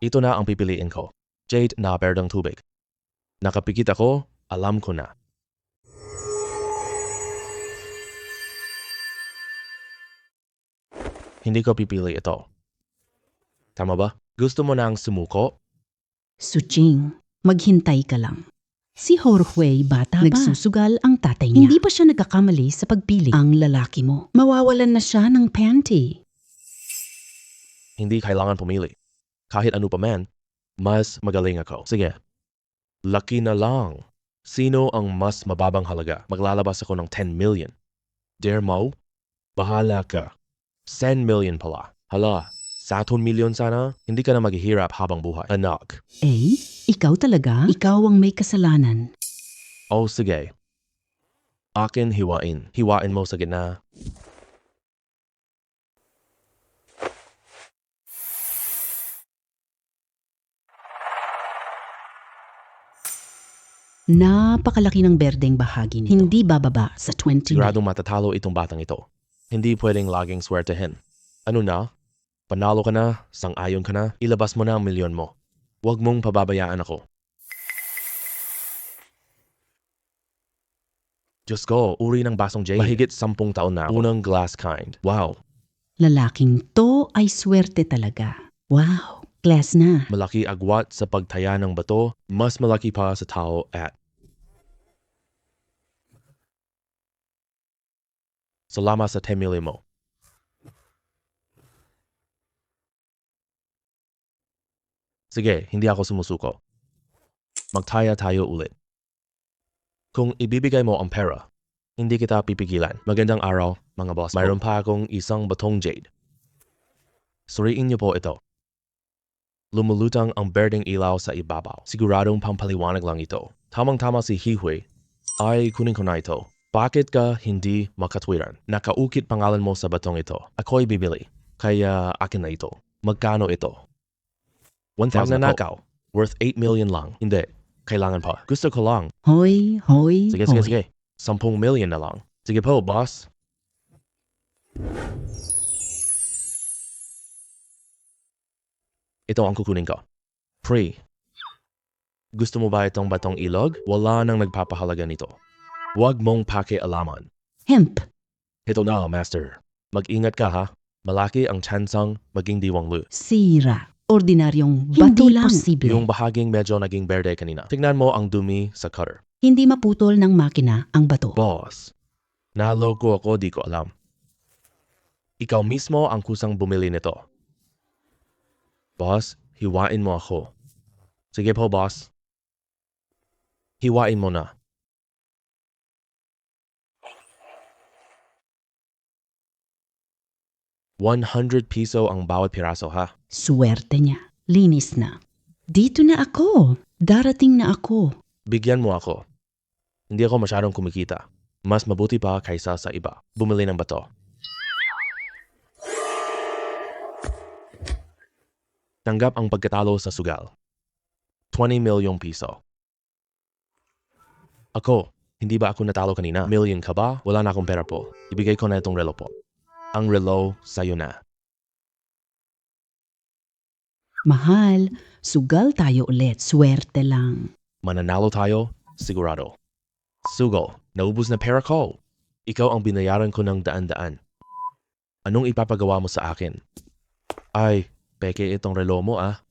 Ito na ang pipiliin ko. Jade na berdang tubig. Nakapikit ako, alam ko na. Hindi ko pipili ito. Tama ba? Gusto mo nang sumuko? Suching, maghintay ka lang. Si Jorge bata pa. Nagsusugal ang tatay niya. Hindi pa siya nagkakamali sa pagpili. Ang lalaki mo, mawawalan na siya ng panty. Hindi kailangan pumili. Kahit ano pa man, mas magaling ako. Sige, lucky na lang. Sino ang mas mababang halaga? Maglalabas ako ng 10 million. Dare mo? Bahala ka. 10 million pala. Hala, sa 1 million sana, hindi ka na maghihirap habang buhay. Anak. Eh, ikaw talaga? Ikaw ang may kasalanan. Oh, sige. Akin hiwain. Hiwain mo sa gitna. Napakalaki ng berdeng bahagi nito. Hindi bababa sa 20 Siguradong matatalo itong batang ito. Hindi pwedeng laging swertehin. Ano na? Panalo ka na, sang-ayon ka na, ilabas mo na ang milyon mo. Huwag mong pababayaan ako. Diyos ko, uri ng basong Jane. Mahigit 10 taon na ako. Unang glass kind. Wow. Lalaking to ay swerte talaga. Wow, class na. Malaki agwat sa pagtaya ng bato, mas malaki pa sa tao at salamat sa temili mo. Sige, hindi ako sumusuko. Magtaya tayo ulit. Kung ibibigay mo ang pera, hindi kita pipigilan. Magandang araw, mga boss. Mayroon pa akong isang batong jade. Suriin niyo po ito. Lumulutang ang berdeng ilaw sa ibabaw. Siguradong pampaliwanag lang ito. Tamang-tama si Hihui. Ay, kunin ko na ito. Bakit ka hindi makatwiran? Nakaukit pangalan mo sa batong ito. Ako'y bibili. Kaya akin na ito. Magkano ito? 1,000 na nakaw. Worth 8 million lang. Hindi. Kailangan pa. Gusto ko lang. Hoy, hoy, Sige, hoy. sige, sige. 10 million na lang. Sige po, boss. Ito ang kukunin ko. Free. Gusto mo ba itong batong ilog? Wala nang nagpapahalaga nito. Huwag mong pakialaman. Hemp. Ito na, master. Mag-ingat ka ha. Malaki ang tsansang maging diwanglu. Sira. Ordinaryong bato Hindi lang. posible. Yung bahaging medyo naging berde kanina. Tignan mo ang dumi sa cutter. Hindi maputol ng makina ang bato. Boss, naloko ako, di ko alam. Ikaw mismo ang kusang bumili nito. Boss, hiwain mo ako. Sige po, boss. Hiwain mo na. ₱100 ang bawat piraso ha. Swerte niya. Linis na. Dito na ako. Darating na ako. Bigyan mo ako. Hindi ako masyadong kumikita. Mas mabuti pa kaysa sa iba. Bumili ng bato. Tanggap ang pagkatalo sa sugal. ₱20 million. Ako, hindi ba ako natalo kanina? Million ka ba? Wala na akong pera po. Ibigay ko na itong relo po. Ang relo sa'yo na. Mahal, sugal tayo ulit. Swerte lang. Mananalo tayo? Sigurado. Sugal, naubos na pera ko. Ikaw ang binayaran ko ng daan-daan. Anong ipapagawa mo sa akin? Ay, peke itong relo mo ah.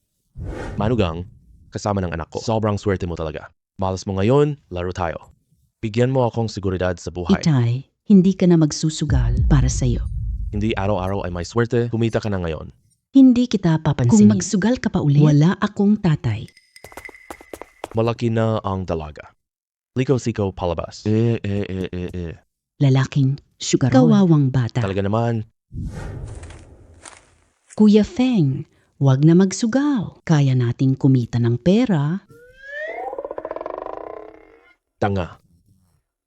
Manugang, kasama ng anak ko. Sobrang swerte mo talaga. Malas mo ngayon, laro tayo. Bigyan mo akong seguridad sa buhay. Itay, hindi ka na magsusugal para sa'yo. Hindi araw-araw ay may swerte, kumita ka na ngayon. Hindi kita papansinin. Kung magsugal ka pa ulit, Wala akong tatay. Malaki na ang dalaga. Liko-siko palabas. Lalaking sugar. kawawang bata. Talaga naman, Kuya Feng, wag na magsugal. Kaya nating kumita ng pera. tanga.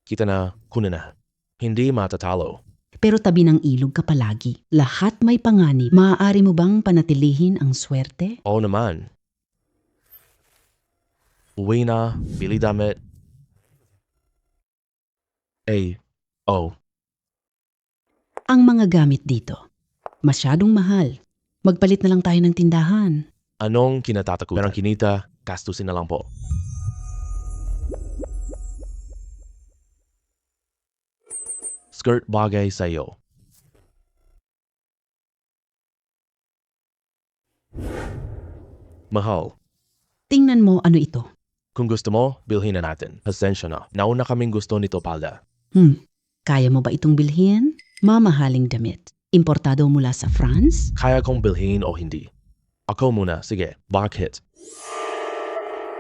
Kita na, kunin na. Hindi matatalo. Pero tabi ng ilog ka palagi. Lahat may panganib. Maaari mo bang panatilihin ang swerte? Oo naman. Uwi na, bili damit. Ang mga gamit dito. Masyadong mahal. Magpalit na lang tayo ng tindahan. Anong kinatatakutan? Perang kinita, gastusin na lang po. Skirt bagay sa'yo. Mahal, Tingnan mo ano ito. kung gusto mo, bilhin na natin. Pasensya na. Nauna kaming gusto nito, Palda. Kaya mo ba itong bilhin? Mamahaling damit. Importado mula sa France? Kaya kong bilhin o hindi. Ako muna, sige. Bakit?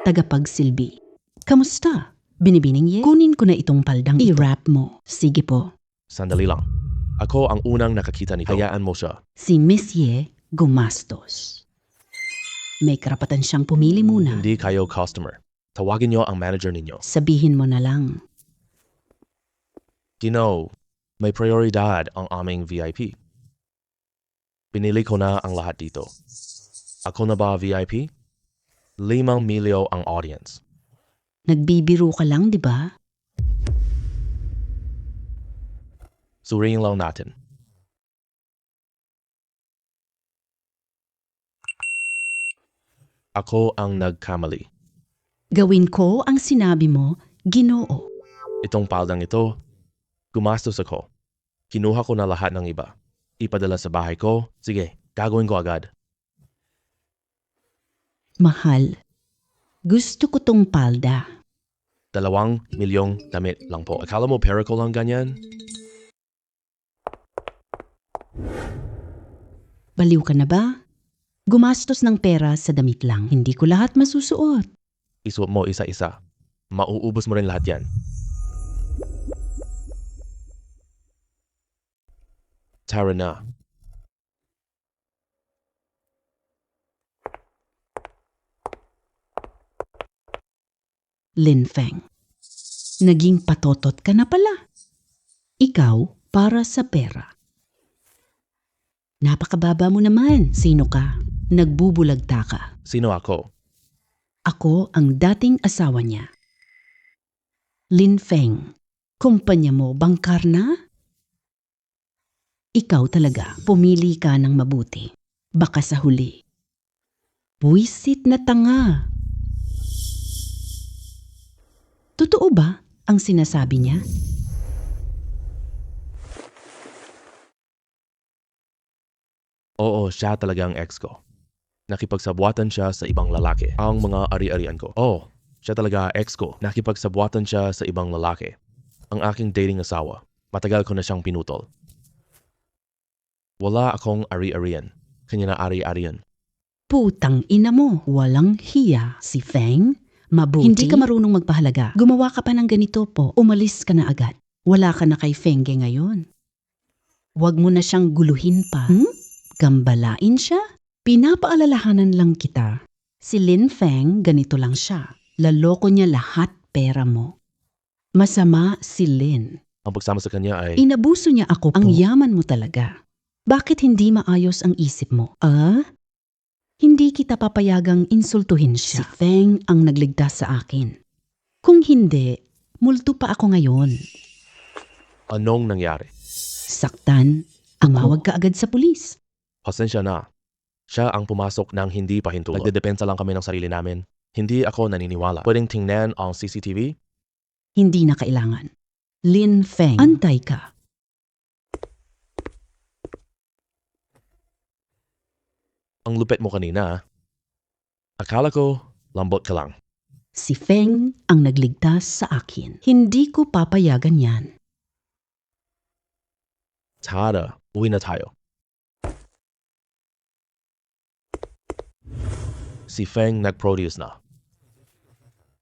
Tagapagsilbi. Kamusta? Binibining ye? Kunin ko na itong paldang ito. I-wrap mo. Sige po. Sandali lang. Ako ang unang nakakita nito. Hayaan mo siya. Si Miss Ye gumastos. May karapatan siyang pumili muna. Hindi kayo customer. Tawagin niyo ang manager ninyo. Sabihin mo na lang. Gino, may prioridad ang aming VIP. Pinili ko na ang lahat dito. Ako na ba VIP? 5 milyon ang audience. Nagbibiro ka lang, di ba? Suriin lang natin. Ako ang nagkamali. Gawin ko ang sinabi mo, Ginoo. Itong paldang ito, gumastos ako. Kinuha ko na lahat ng iba. Ipadala sa bahay ko. Sige, gagawin ko agad. Mahal, gusto ko tong palda. 2 milyong damit lang po. Akala mo pera ko lang ganyan? Baliw ka na ba? Gumastos ng pera sa damit lang. Hindi ko lahat masusuot. Isuot mo isa-isa. Mauubos mo rin lahat yan. Tara na. Lin Feng, naging patotot ka na pala. Ikaw para sa pera. Napakababa mo naman. Sino ka? Nagbubulagta ka. Sino ako? Ako ang dating asawa niya. Lin Feng, kumpanya mo bangkar na? Ikaw talaga, pumili ka ng mabuti. Baka sa huli. Buwisit na tanga. Totoo ba ang sinasabi niya? Oo, siya talaga ang ex ko. Nakipagsabuatan siya sa ibang lalaki. Ang mga ari-arian ko. Oh, siya talaga ex ko. Nakipagsabuatan siya sa ibang lalaki. Ang aking dating asawa. Matagal ko na siyang pinutol. Wala akong ari-arian. Kanya na ari-arian. Putang ina mo, walang hiya si Feng. Mabuti. Hindi ka marunong magpahalaga. Gumawa ka pa ng ganito po, umalis ka na agad. Wala ka na kay Fenge ngayon. Huwag mo na siyang guluhin pa. Gambalain siya? Pinapaalalahanan lang kita. Si Lin Feng, ganito lang siya. Laloko niya lahat pera mo. Masama si Lin. Ang pagsama sa kanya ay... Inabuso niya ako po. Ang yaman mo talaga. Bakit hindi maayos ang isip mo? Hindi kita papayagang insultuhin siya. Si Feng ang nagligtas sa akin. Kung hindi, multo pa ako ngayon. Anong nangyari? Saktan, tumawag ka agad sa pulis. Pasensya na. Siya ang pumasok ng hindi pahintulo. Nagdedepensa lang kami ng sarili namin. Hindi ako naniniwala. Pwedeng tingnan ang CCTV? Hindi na kailangan. Lin Feng, antay ka. Ang lupit mo kanina. Akala ko, lambot ka lang. Si Feng ang nagligtas sa akin. Hindi ko papayagan yan. Tara, uwi na tayo. Si Feng nag-produce na.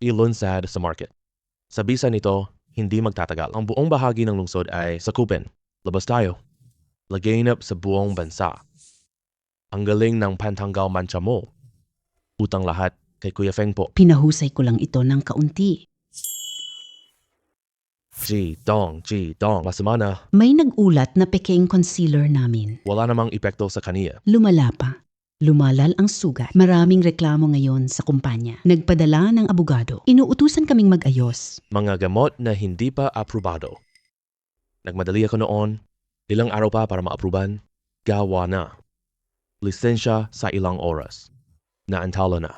Ilunsad sa market. Sa bisa nito, hindi magtatagal. Ang buong bahagi ng lungsod ay sakupin. Labas tayo. Laganap sa buong bansa. Ang galing ng pantanggal mancha mo. Utang lahat kay Kuya Feng po. Pinahusay ko lang ito ng kaunti. G-dong. Masama na. May nag-ulat na peking concealer namin. Wala namang epekto sa kaniya. Lumala pa. Lumalal ang sugat. Maraming reklamo ngayon sa kumpanya. Nagpadala ng abogado. Inuutusan kaming mag-ayos. Mga gamot na hindi pa aprobado. Nagmadali ako noon. Ilang araw pa para maapruban. Gawa na. Lisensya sa ilang oras. Naantala na.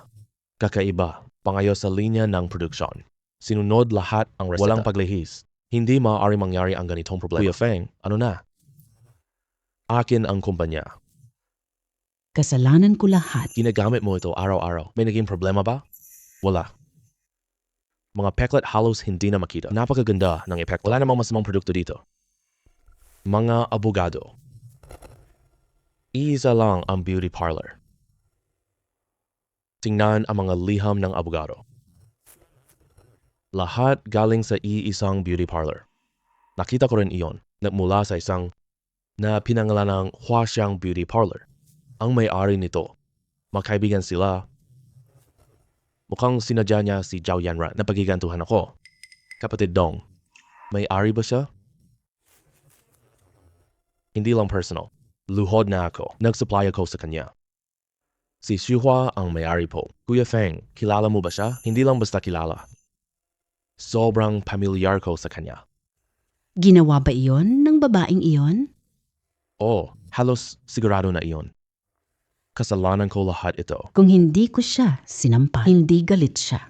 Kakaiba. Pangayos sa linya ng produksyon. Sinunod lahat ang reseta. Walang paglihis. Hindi maaari mangyari ang ganitong problema. Kuya Feng, ano na? Akin ang kumpanya. Kasalanan ko lahat. Ginagamit mo ito araw-araw. May naging problema ba? Wala. Mga peklat halos hindi na makita. Napakaganda ng epekto. Wala namang masamang produkto dito. Mga abogado. Iisa lang ang beauty parlor. Tingnan ang mga liham ng abogado. Lahat galing sa iisang beauty parlor. Nakita ko rin iyon. Nagmula sa isang na pinangalan ng Huaxiang Beauty Parlor. Ang may-ari nito. Magkaibigan sila. Mukhang sinadya niya si Zhao Yanran na pagigantuhan ako. Kapatid Dong, may-ari ba siya? Hindi lang personal. Luhod na ako. Nag-supply ako sa kanya. Si Xuhua ang may-ari po. Kuya Feng, kilala mo ba siya? Hindi lang basta kilala. Sobrang pamilyar ko sa kanya. Ginawa ba iyon ng babaeng iyon? Oo, halos sigurado na iyon. Kasalanan ko lahat ito. Kung hindi ko siya sinampa, hindi galit siya.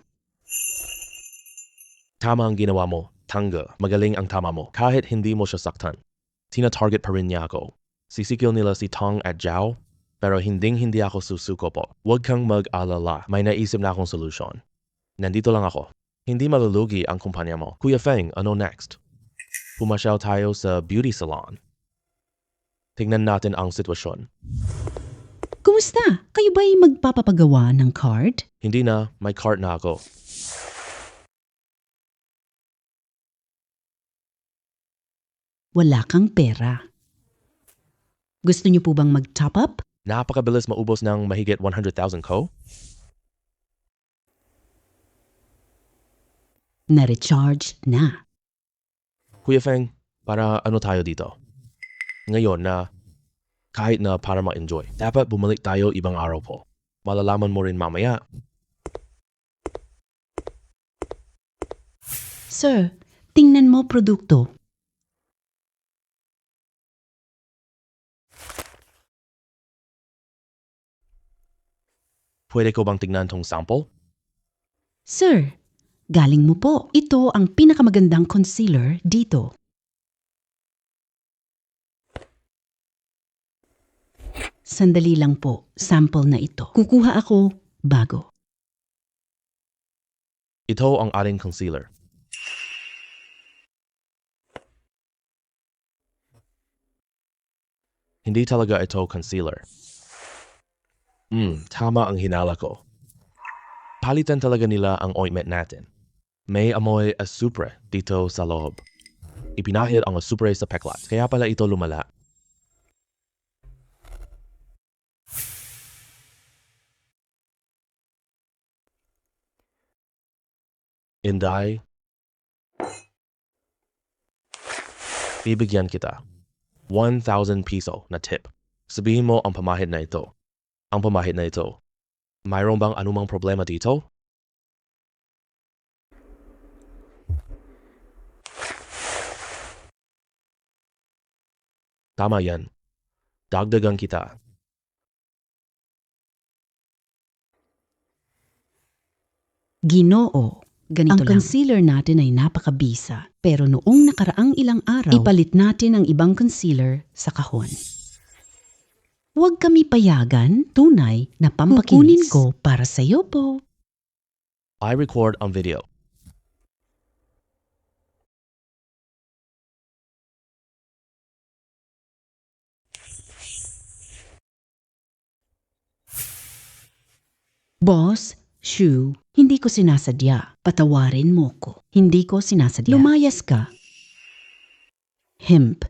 Tama ang ginawa mo. Tanga, magaling ang tama mo. Kahit hindi mo siya saktan. Tina-target pa rin niya ako. Sisikil nila si Tong at Zhao, pero hindi ako susuko po. Huwag kang mag-alala. May naisip na akong solusyon. Nandito lang ako. Hindi malulugi ang kumpanya mo. Kuya Feng, ano next? Pumasyal tayo sa beauty salon. Tingnan natin ang sitwasyon. Kumusta? Kayo ba'y magpapagawa ng card? Hindi na, may cart na ako. Wala kang pera. Gusto niyo po bang mag-top up? Napakabilis maubos ng mahigit 100,000 ko? Na-recharge na. Kuya Feng, para ano tayo dito? Ngayon na, kahit na para ma-enjoy, dapat bumalik tayo ibang araw po. Malalaman mo rin mamaya. Sir, tingnan mo produkto. Pwede ko bang tignan tong sample? Sir, galing mo po. Ito ang pinakamagandang concealer dito. Sandali lang po, sample na ito. Kukuha ako bago. Ito ang ating concealer. Hindi talaga ito concealer. Tama ang hinala ko. Palitan talaga nila ang ointment natin. May amoy asupre dito sa loob. Ipinahid ang asupre sa peklat, kaya pala ito lumala. Inday, bibigyan kita 1,000 piso na tip. Sabihin mo ang pamahid na ito. Ang pamahid na ito. Mayroon bang anumang problema dito? Tama yan. Dagdagan kita. Ginoo, ganito ang concealer natin ay napakabisa. Pero noong nakaraang ilang araw, ipalit natin ang ibang concealer sa kahon. Huwag kami payagan, tunay na pampakinis ko para sa iyo po. I record ang video. Boss, Shu, hindi ko sinasadya. Patawarin mo ko. Hindi ko sinasadya. Lumayas ka. Hemp.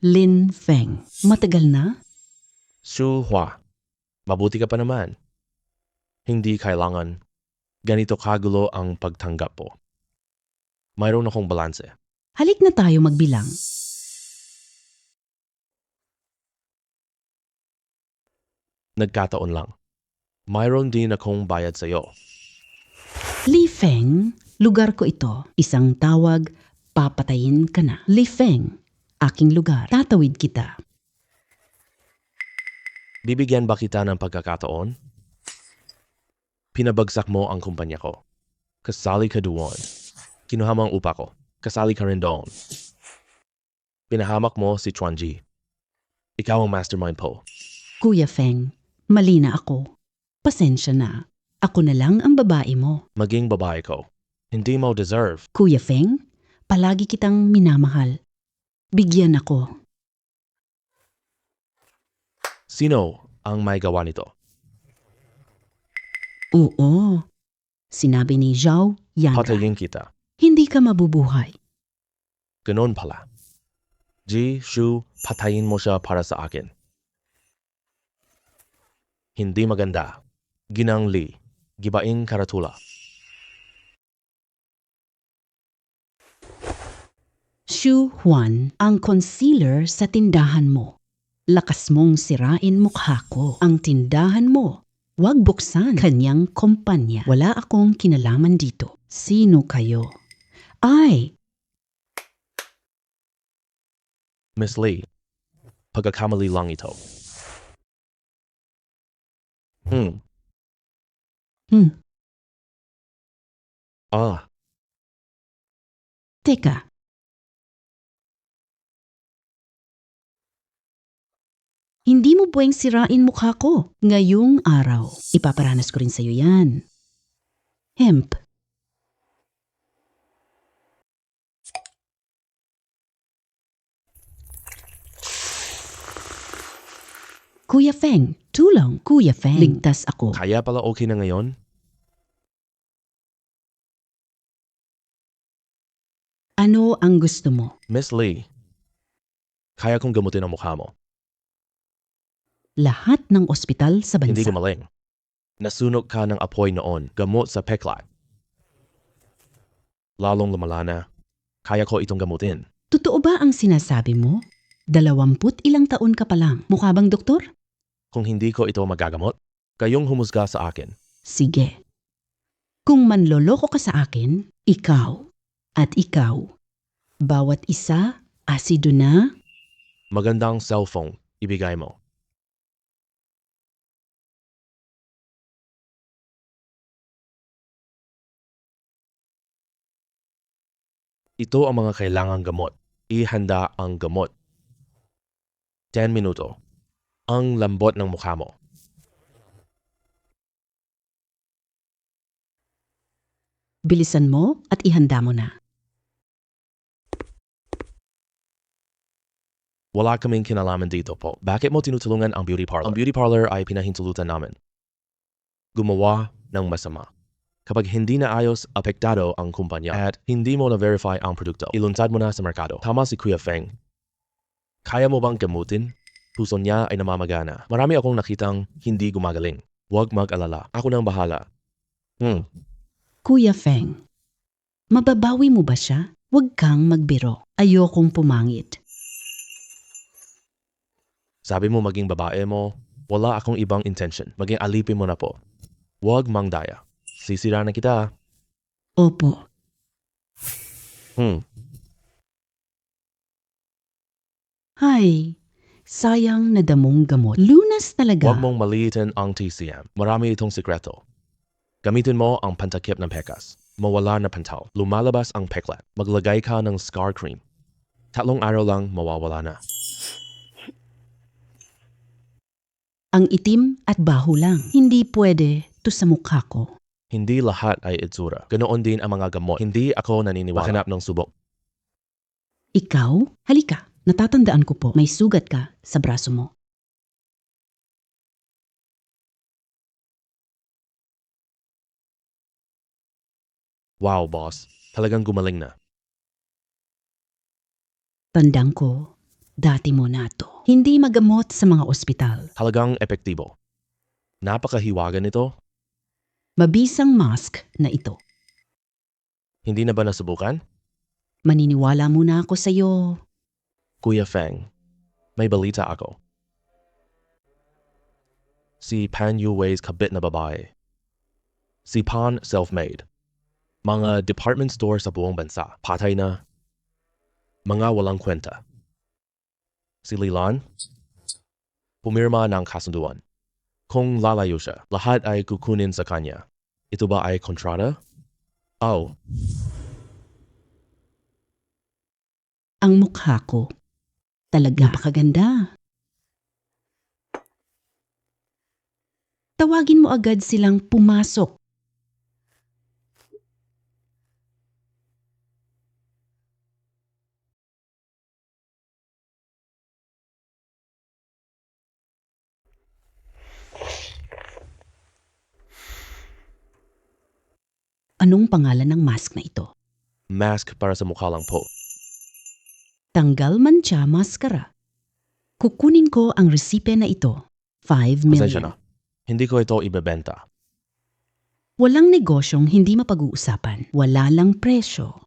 Lin Feng. Matagal na? Su Hua, mabuti ka pa naman. Hindi kailangan. Ganito kagulo ang pagtanggap po. Mayroon akong balanse. Halik na tayo magbilang. Nagkataon lang. Mayroon din akong bayad sa'yo. Li Feng, lugar ko ito. Isang tawag, papatayin ka na. Li Feng, aking lugar. Tatawid kita. Bibigyan ba kita ng pagkakataon? Pinabagsak mo ang kumpanya ko. Kasali ka doon. Kinuha mo ang upa ko. Kasali ka rin doon. Pinahamak mo si Chuanji. Ikaw ang mastermind po. Kuya Feng, mali na ako. Pasensya na. Ako na lang ang babae mo. Maging babae ko. Hindi mo deserve. Kuya Feng, palagi kitang minamahal. Bigyan ako. Sino ang may gawa nito? Oo. Sinabi ni Zhao Yanra. Patayin kita. Hindi ka mabubuhay. Ganon pala. Ji, Shu, patayin mo siya para sa akin. Hindi maganda. Ginang Li, gibaing karatula. Shu Huan, ang concealer sa tindahan mo. Lakas mong sirain mukha ko. Ang tindahan mo. Huwag buksan kanyang kumpanya. Wala akong kinalaman dito. Sino kayo? Ay, Miss Lee, pagkakamali lang ito. Hmm. Hmm, Ah, teka. Hindi mo pweng sirain mukha ko. Ngayong araw, ipaparanas ko rin sa'yo yan. Hemp. Kuya Feng, tulong. Kuya Feng, ligtas ako. kaya pala okay na ngayon? Ano ang gusto mo? Miss Lee, kaya kong gamutin ang mukha mo. Lahat ng ospital sa Hindi bansa. gumaling. Nasunog ka ng apoy noon, gamot sa peklat. Lalong lumala na. Kaya ko itong gamutin. Totoo ba ang sinasabi mo? 20 ilang taon ka pa lang. Mukha bang doktor? Kung hindi ko ito magagamot, kayong humusga sa akin. Sige. Kung manloloko ka sa akin, ikaw at ikaw. Bawat isa, asido na. Magandang cellphone, ibigay mo. Ito ang mga kailangang gamot. Ihanda ang gamot. 10 minuto. Ang lambot ng mukha mo. Bilisan mo at ihanda mo na. Wala kaming kinalaman dito po. Bakit mo tinutulungan ang beauty parlor? Ang beauty parlor ay pinahintulutan namin. Gumawa ng masama. Kapag hindi na ayos, apektado ang kumpanya at hindi mo na-verify ang produkto, ilunsad mo na sa merkado. Tama si Kuya Feng. Kaya mo bang gamutin? Puso niya ay namamagana. Marami akong nakitang hindi gumagaling. Huwag mag-alala. Ako nang bahala. Kuya Feng, mababawi mo ba siya? Huwag kang magbiro. Ayokong pumangit. Sabi mo maging babae mo, wala akong ibang intention. Maging alipin mo na po. Huwag mangdaya. Sisira na kita. Opo. Hay, sayang na damong gamot. Lunas talaga. Huwag mong maliitin ang TCM. Marami itong sikreto. Gamitin mo ang pantakip ng pekas. Mawala na pantaw. Lumalabas ang peklat. Maglagay ka ng scar cream. 3 araw lang mawawala na. Ang itim at baho lang. Hindi pwede to sa mukha ko. Hindi lahat ay itsura. Ganoon din ang mga gamot. Hindi ako naniniwala. Mahanap ng subok. Ikaw? Halika. Natatandaan ko po, may sugat ka sa braso mo. Wow, boss. Talagang gumaling na. Tandang ko, dati mo na to. Hindi magamot sa mga ospital. Talagang epektibo. Napakahiwaga nito. Mabisang mask na ito. Hindi na ba nasubukan? Maniniwala muna ako sa'yo. Kuya Feng, may balita ako. Si Pan Yuwei's kabit na babae. Si Pan self-made. Mga department store sa buong bansa, patay na. Mga walang kwenta. Si Lilan, pumirma ng kasunduan. Kung lalayo siya, lahat ay kukunin sa kanya. Ito ba ay kontrata? Oh, Ang mukha ko. Talaga. Napakaganda. Tawagin mo agad silang pumasok. Anong pangalan ng mask na ito? mask para sa mukha lang po. Tanggal mantsa maskara. Kukunin ko ang resipe na ito. 5 Pasensya million. na. Hindi ko ito ibebenta. Walang negosyong hindi mapag-uusapan. Wala lang presyo.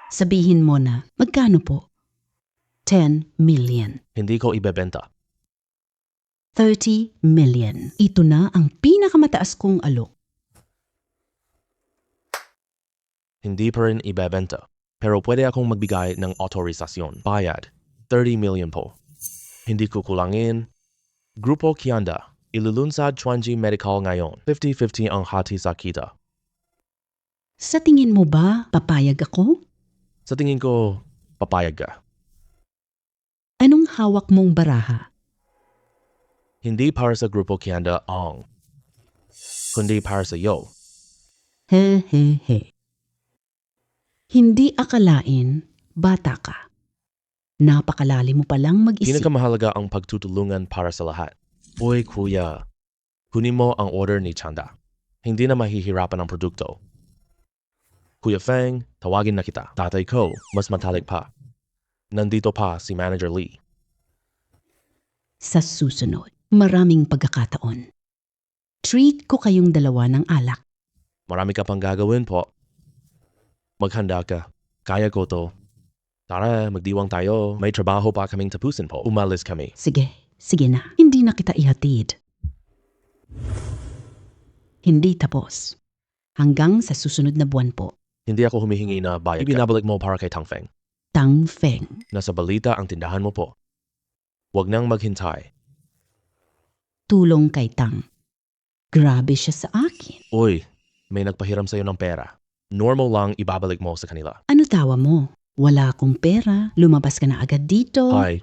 Sabihin mo na, magkano po? 10 million. Hindi ko ibebenta. 30 million. Ito na ang pinakamataas kong alok. Hindi pa rin ibebenta. Pero pwede akong magbigay ng autorisasyon. Bayad. 30 million po. Hindi kukulangin. Grupo Kianda. Ilulunsad 20 medical ngayon. 50-50 ang hati sa kita. Sa tingin mo ba papayag ako? Sa tingin ko, papayag ka. Anong hawak mong baraha? Hindi para sa grupo Kianda ang, kundi para sa iyo. He he he. Hindi akalain, bata ka. Napakalalim mo palang mag-isip. Pinakamahalaga ang pagtutulungan para sa lahat. Uy, kuya, kunin mo ang order ni Chanda. Hindi na mahihirapan ang produkto. Kuya Feng, tawagin na kita. Tatay ko, mas matalik pa. Nandito pa si Manager Lee. Sa susunod, maraming pagkakataon. Treat ko kayong dalawa ng alak. Marami ka pang gagawin po. Maghanda ka. Kaya ko to. Tara, magdiwang tayo. May trabaho pa kaming tapusin po. Umalis kami. Sige na. Hindi na kita ihatid. Hindi tapos. Hanggang sa susunod na buwan po. Hindi ako humihingi na bayad. Ibinabalik mo para kay Tang Feng. Tang Feng. Nasa balita ang tindahan mo po. Huwag nang maghintay. Tulong kay Tang. Grabe siya sa akin. Uy, may nagpahiram sa'yo ng pera. Normal lang ibabalik mo sa kanila. Ano tawa mo? Wala akong pera. Lumabas ka na agad dito. Hi.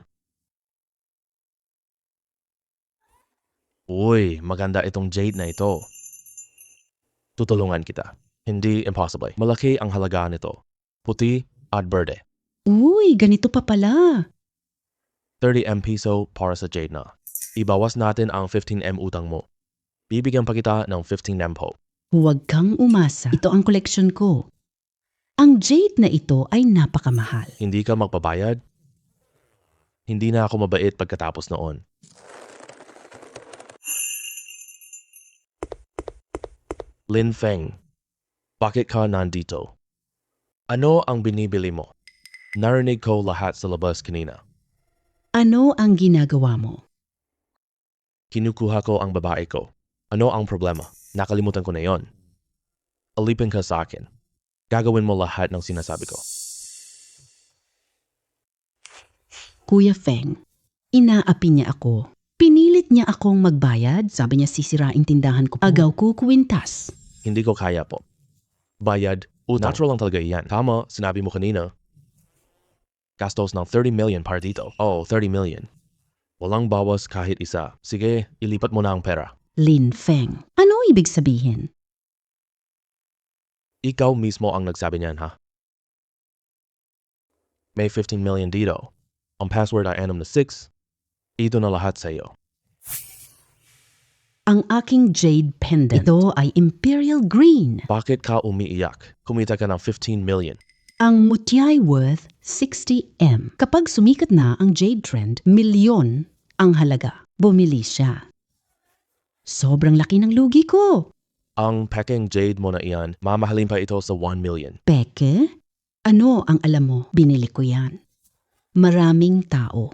Uy, maganda itong jade na ito. Tutulungan kita. Hindi impossible. Malaki ang halaga nito. Puti at berde. Uy, ganito pa pala. 30M piso para sa jade na. Ibawas natin ang 15M utang mo. Bibigyan pa kita ng 15M po. Huwag kang umasa. Ito ang koleksyon ko. Ang jade na ito ay napakamahal. Hindi ka magbabayad? Hindi na ako mabait pagkatapos noon. Lin Feng, bakit ka nandito? Ano ang binibili mo? Narinig ko lahat sa labas kanina. Ano ang ginagawa mo? Kinukuha ko ang babae ko. Ano ang problema? Nakalimutan ko na yon. Alipin ka sa akin. Gagawin mo lahat ng sinasabi ko. Kuya Feng, inaapi niya ako. Pinilit niya akong magbayad. Sabi niya sisirain tindahan ko po. Agaw ko kuwintas. Hindi ko kaya po. Bayad, utang. Natural lang talaga iyan. Tama, sinabi mo kanina. Gastos ng 30 million para dito. Oh, 30 million. Walang bawas kahit isa. Sige, ilipat mo na ang pera. Lin Feng, ano ibig sabihin? Ikaw mismo ang nagsabi niyan, ha? May 15 million dito. Ang password ay 6. Ito na lahat sa iyo. Ang aking jade pendant. Ito ay Imperial Green. Bakit ka umiiyak? Kumita ka ng 15 million. Ang mutyay worth 60M. Kapag sumikat na ang jade trend, milyon ang halaga. Bumili siya. Sobrang laki ng lugi ko. Ang peking jade mo na iyan, mamahalin pa ito sa 1 million. Peke? Ano ang alam mo? Binili ko yan. Maraming tao.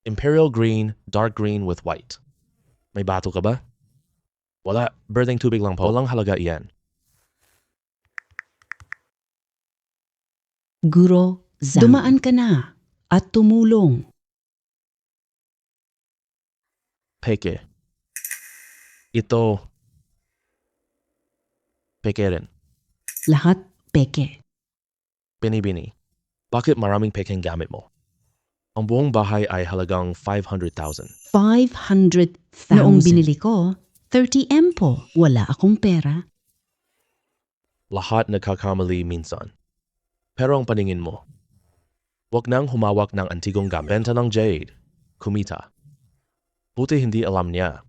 Imperial green, dark green with white. May bato ka ba? Wala, birding tubig lang po. Walang halaga iyan. Guro Zhang. Dumaan ka na at tumulong. Peke. Ito. Peke rin. Lahat peke. Bini-bini. Bakit maraming pekeng gamit mo? Ang buong bahay ay halagang 500,000. 500,000. Noong binili ko, 30M po. Wala akong pera. Lahat nagkakamali minsan. Pero ang paningin mo, wag nang humawak ng antigong gamit. Benta ng jade. Kumita. Buti hindi alam niya.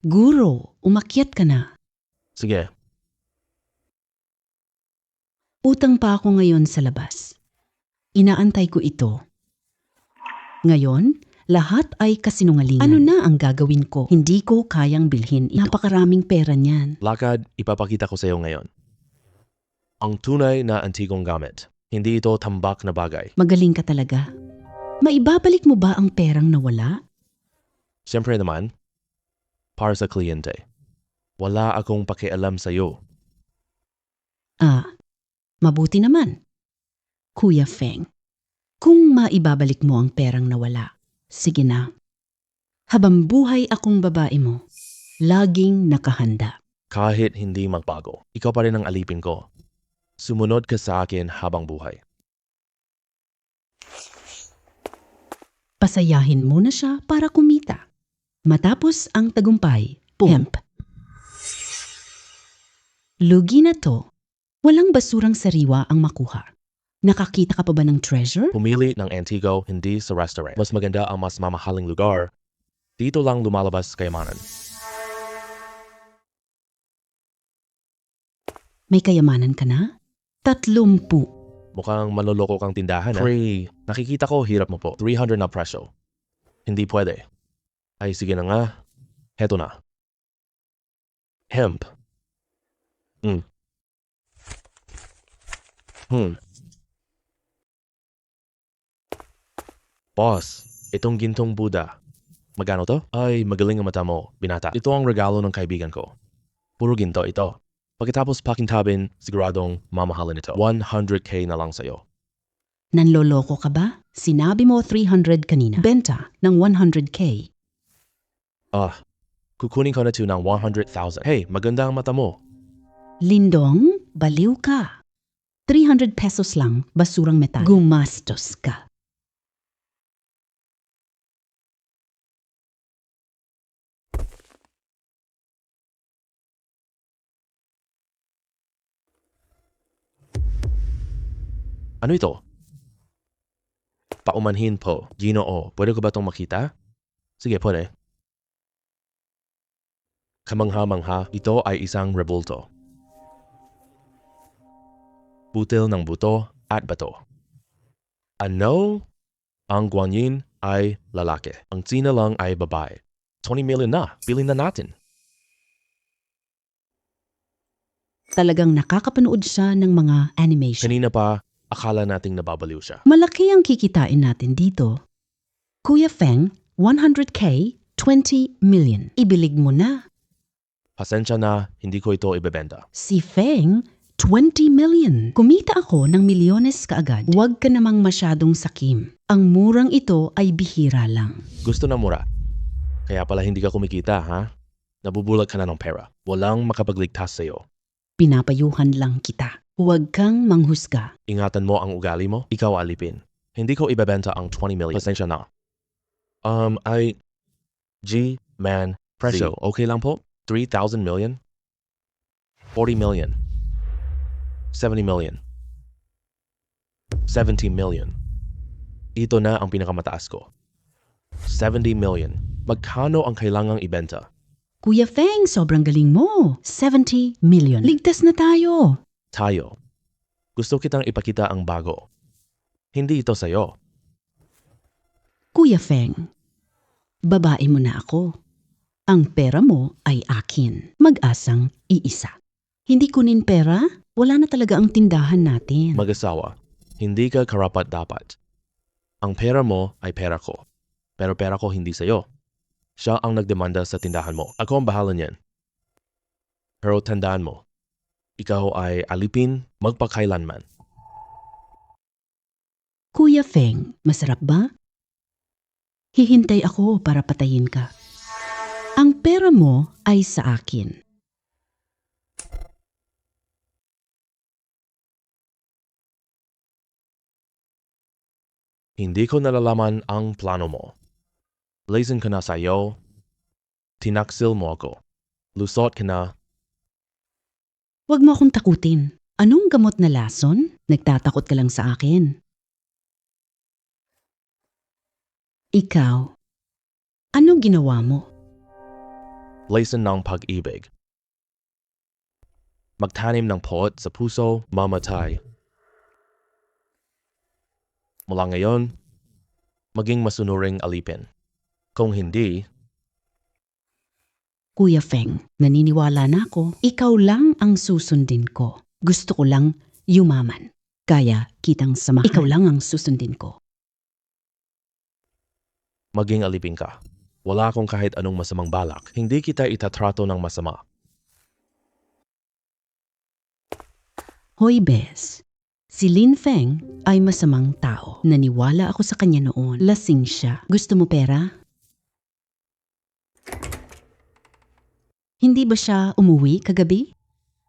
Guro, umakyat ka na. Sige, Utang pa ako ngayon sa labas. Inaantay ko ito. Ngayon, lahat ay kasinungalingan. Ano na ang gagawin ko? Hindi ko kayang bilhin ito. Napakaraming pera niyan. lakad, ipapakita ko sa iyo ngayon. Ang tunay na antigong gamit. Hindi ito tambak na bagay. Magaling ka talaga. Maibabalik mo ba ang perang nawala? Siyempre naman, para sa kliyente. Wala akong pakialam sa iyo. Mabuti naman. Kuya Feng, kung maibabalik mo ang perang nawala, sige na. Habang buhay akong babae mo, laging nakahanda. Kahit hindi magbago, ikaw pa rin ang alipin ko. Sumunod ka sa akin habang buhay. Pasayahin mo na siya para kumita. Matapos ang tagumpay, pump. Lugi na to. Walang basurang sariwa ang makuha. Nakakita ka pa ba ng treasure? Pumili ng Antigo hindi sa restaurant. Mas maganda ang mas mamahaling lugar. Dito lang lumalabas kayamanan. May kayamanan ka na? 30. Mukhang manloloko kang tindahan. Pre, nakikita ko hirap mo po. 300 na presyo. Hindi pwede. Ay sige na nga. Heto na. Hemp. Boss, itong gintong Buddha. Magkano to? Ay, magaling ang mata mo, binata. Ito ang regalo ng kaibigan ko. Puro ginto ito. Pagkatapos pakintabin, siguradong mamahalin ito. 100k na lang sa'yo. Nanloloko ka ba? Sinabi mo 300 kanina. Benta ng 100k. Kukunin ko na ito ng 100,000. Hey, maganda ang mata mo. Lindong, baliw ka. 300 pesos lang, basurang metal. Gumastos ka. Ano ito? Paumanhin po. Ginoo, pwede ko ba itong makita? Sige, pwede. Kamangha-mangha, ito ay isang rebulto. Butil ng buto at bato. Ano? Ang guanyin ay lalaki. Ang tsina lang ay babae. 20 million na. Bilhin na natin. Talagang nakakapanood siya ng mga animation. Kanina pa, akala nating nababaliw siya. Malaki ang kikitain natin dito. Kuya Feng, 100k, 20 million. Ibilig mo na. Pasensya na, hindi ko ito ibebenta. Si Feng, 20 million. Kumita ako ng milyones kaagad. Huwag ka namang masyadong sakim. Ang murang ito ay bihira lang. Gusto na mura. Kaya pala hindi ka kumikita, ha? Nabubulag ka na ng pera. Walang makapagligtas sa'yo. Pinapayuhan lang kita. Huwag kang manghusga. Ingatan mo ang ugali mo, ikaw alipin. Hindi ko ibebenta ang 20 million. Pasensya na. Man, presyo, okay lang po? 3,000 million? 40 million. 70 million. 70 million. Ito na ang pinakamataas ko. 70 million. Magkano ang kailangang ibenta? Kuya Feng, sobrang galing mo. 70 million. Ligtas na tayo. Tayo. Gusto kitang ipakita ang bago. Hindi ito sa'yo. Kuya Feng, babae mo na ako. Ang pera mo ay akin. Mag-asang iisa. Hindi kunin pera, wala na talaga ang tindahan natin. Mag-asawa, hindi ka karapat-dapat. Ang pera mo ay pera ko. Pero pera ko hindi sa'yo. Siya ang nagdemanda sa tindahan mo. Ako ang bahala niyan. Pero tandaan mo, ikaw ay alipin magpakailanman. Kuya Feng, masarap ba? Hihintay ako para patayin ka. Ang pera mo ay sa akin. Hindi ko nalalaman ang plano mo. Blazing ka na sa'yo. Tinaksil mo ako. Lusot ka na. Huwag mo akong takutin. Anong gamot na lason? Nagtatakot ka lang sa akin. Ikaw, anong ginawa mo? Blazing ng pag-ibig. Magtanim ng pot sa puso, mamatay. Mula ngayon, maging masunuring alipin. Kung hindi, Kuya Feng, naniniwala na ako. Ikaw lang ang susundin ko. Gusto ko lang yumaman. Kaya kitang samahan. Ikaw lang ang susundin ko. maging alipin ka. Wala akong kahit anong masamang balak. Hindi kita itatrato ng masama. Hoy, Bes. Si Lin Feng ay masamang tao. Naniwala ako sa kanya noon. Lasing siya. Gusto mo pera? Hindi ba siya umuwi kagabi?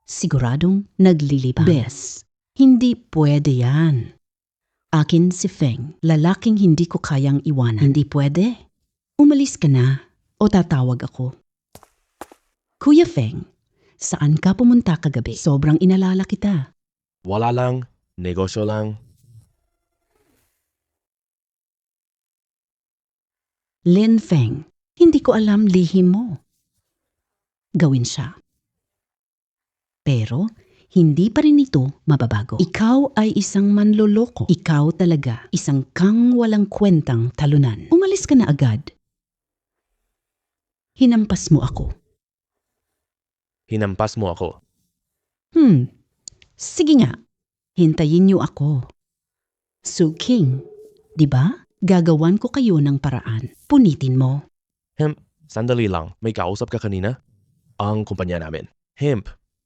Siguradong naglilibang. Bes, hindi pwede yan. Akin si Feng, lalaking hindi ko kayang iwanan. Hindi pwede. Umalis ka na o tatawag ako. Kuya Feng, saan ka pumunta kagabi? Sobrang inalala kita. Wala lang, negosyo lang. Lin Feng, hindi ko alam lihim mo. Gawin siya. Pero, hindi pa rin ito mababago. Ikaw ay isang manloloko. Ikaw talaga, isang kang walang kwentang talunan. Umalis ka na agad. Hinampas mo ako. Hinampas mo ako. Sige nga, hintayin niyo ako. Su King, di ba? Gagawan ko kayo ng paraan. Punitin mo. Sandali lang, may kausap ka kanina? Ang kumpanya namin.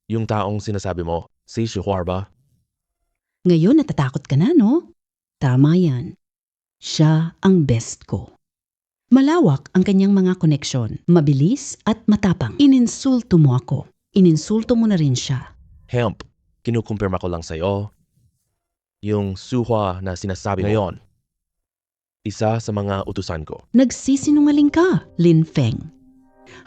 Yung taong sinasabi mo, si Shuhar ba? Ngayon natatakot ka na, no? Tama yan. Siya ang best ko. Malawak ang kanyang mga koneksyon, mabilis at matapang. Ininsulto mo ako. Ininsulto mo na rin siya. Kinukumpirma ko lang sa'yo. Yung Suhua na sinasabi ngayon, isa sa mga utusan ko. Nagsisinungaling ka, Lin Feng.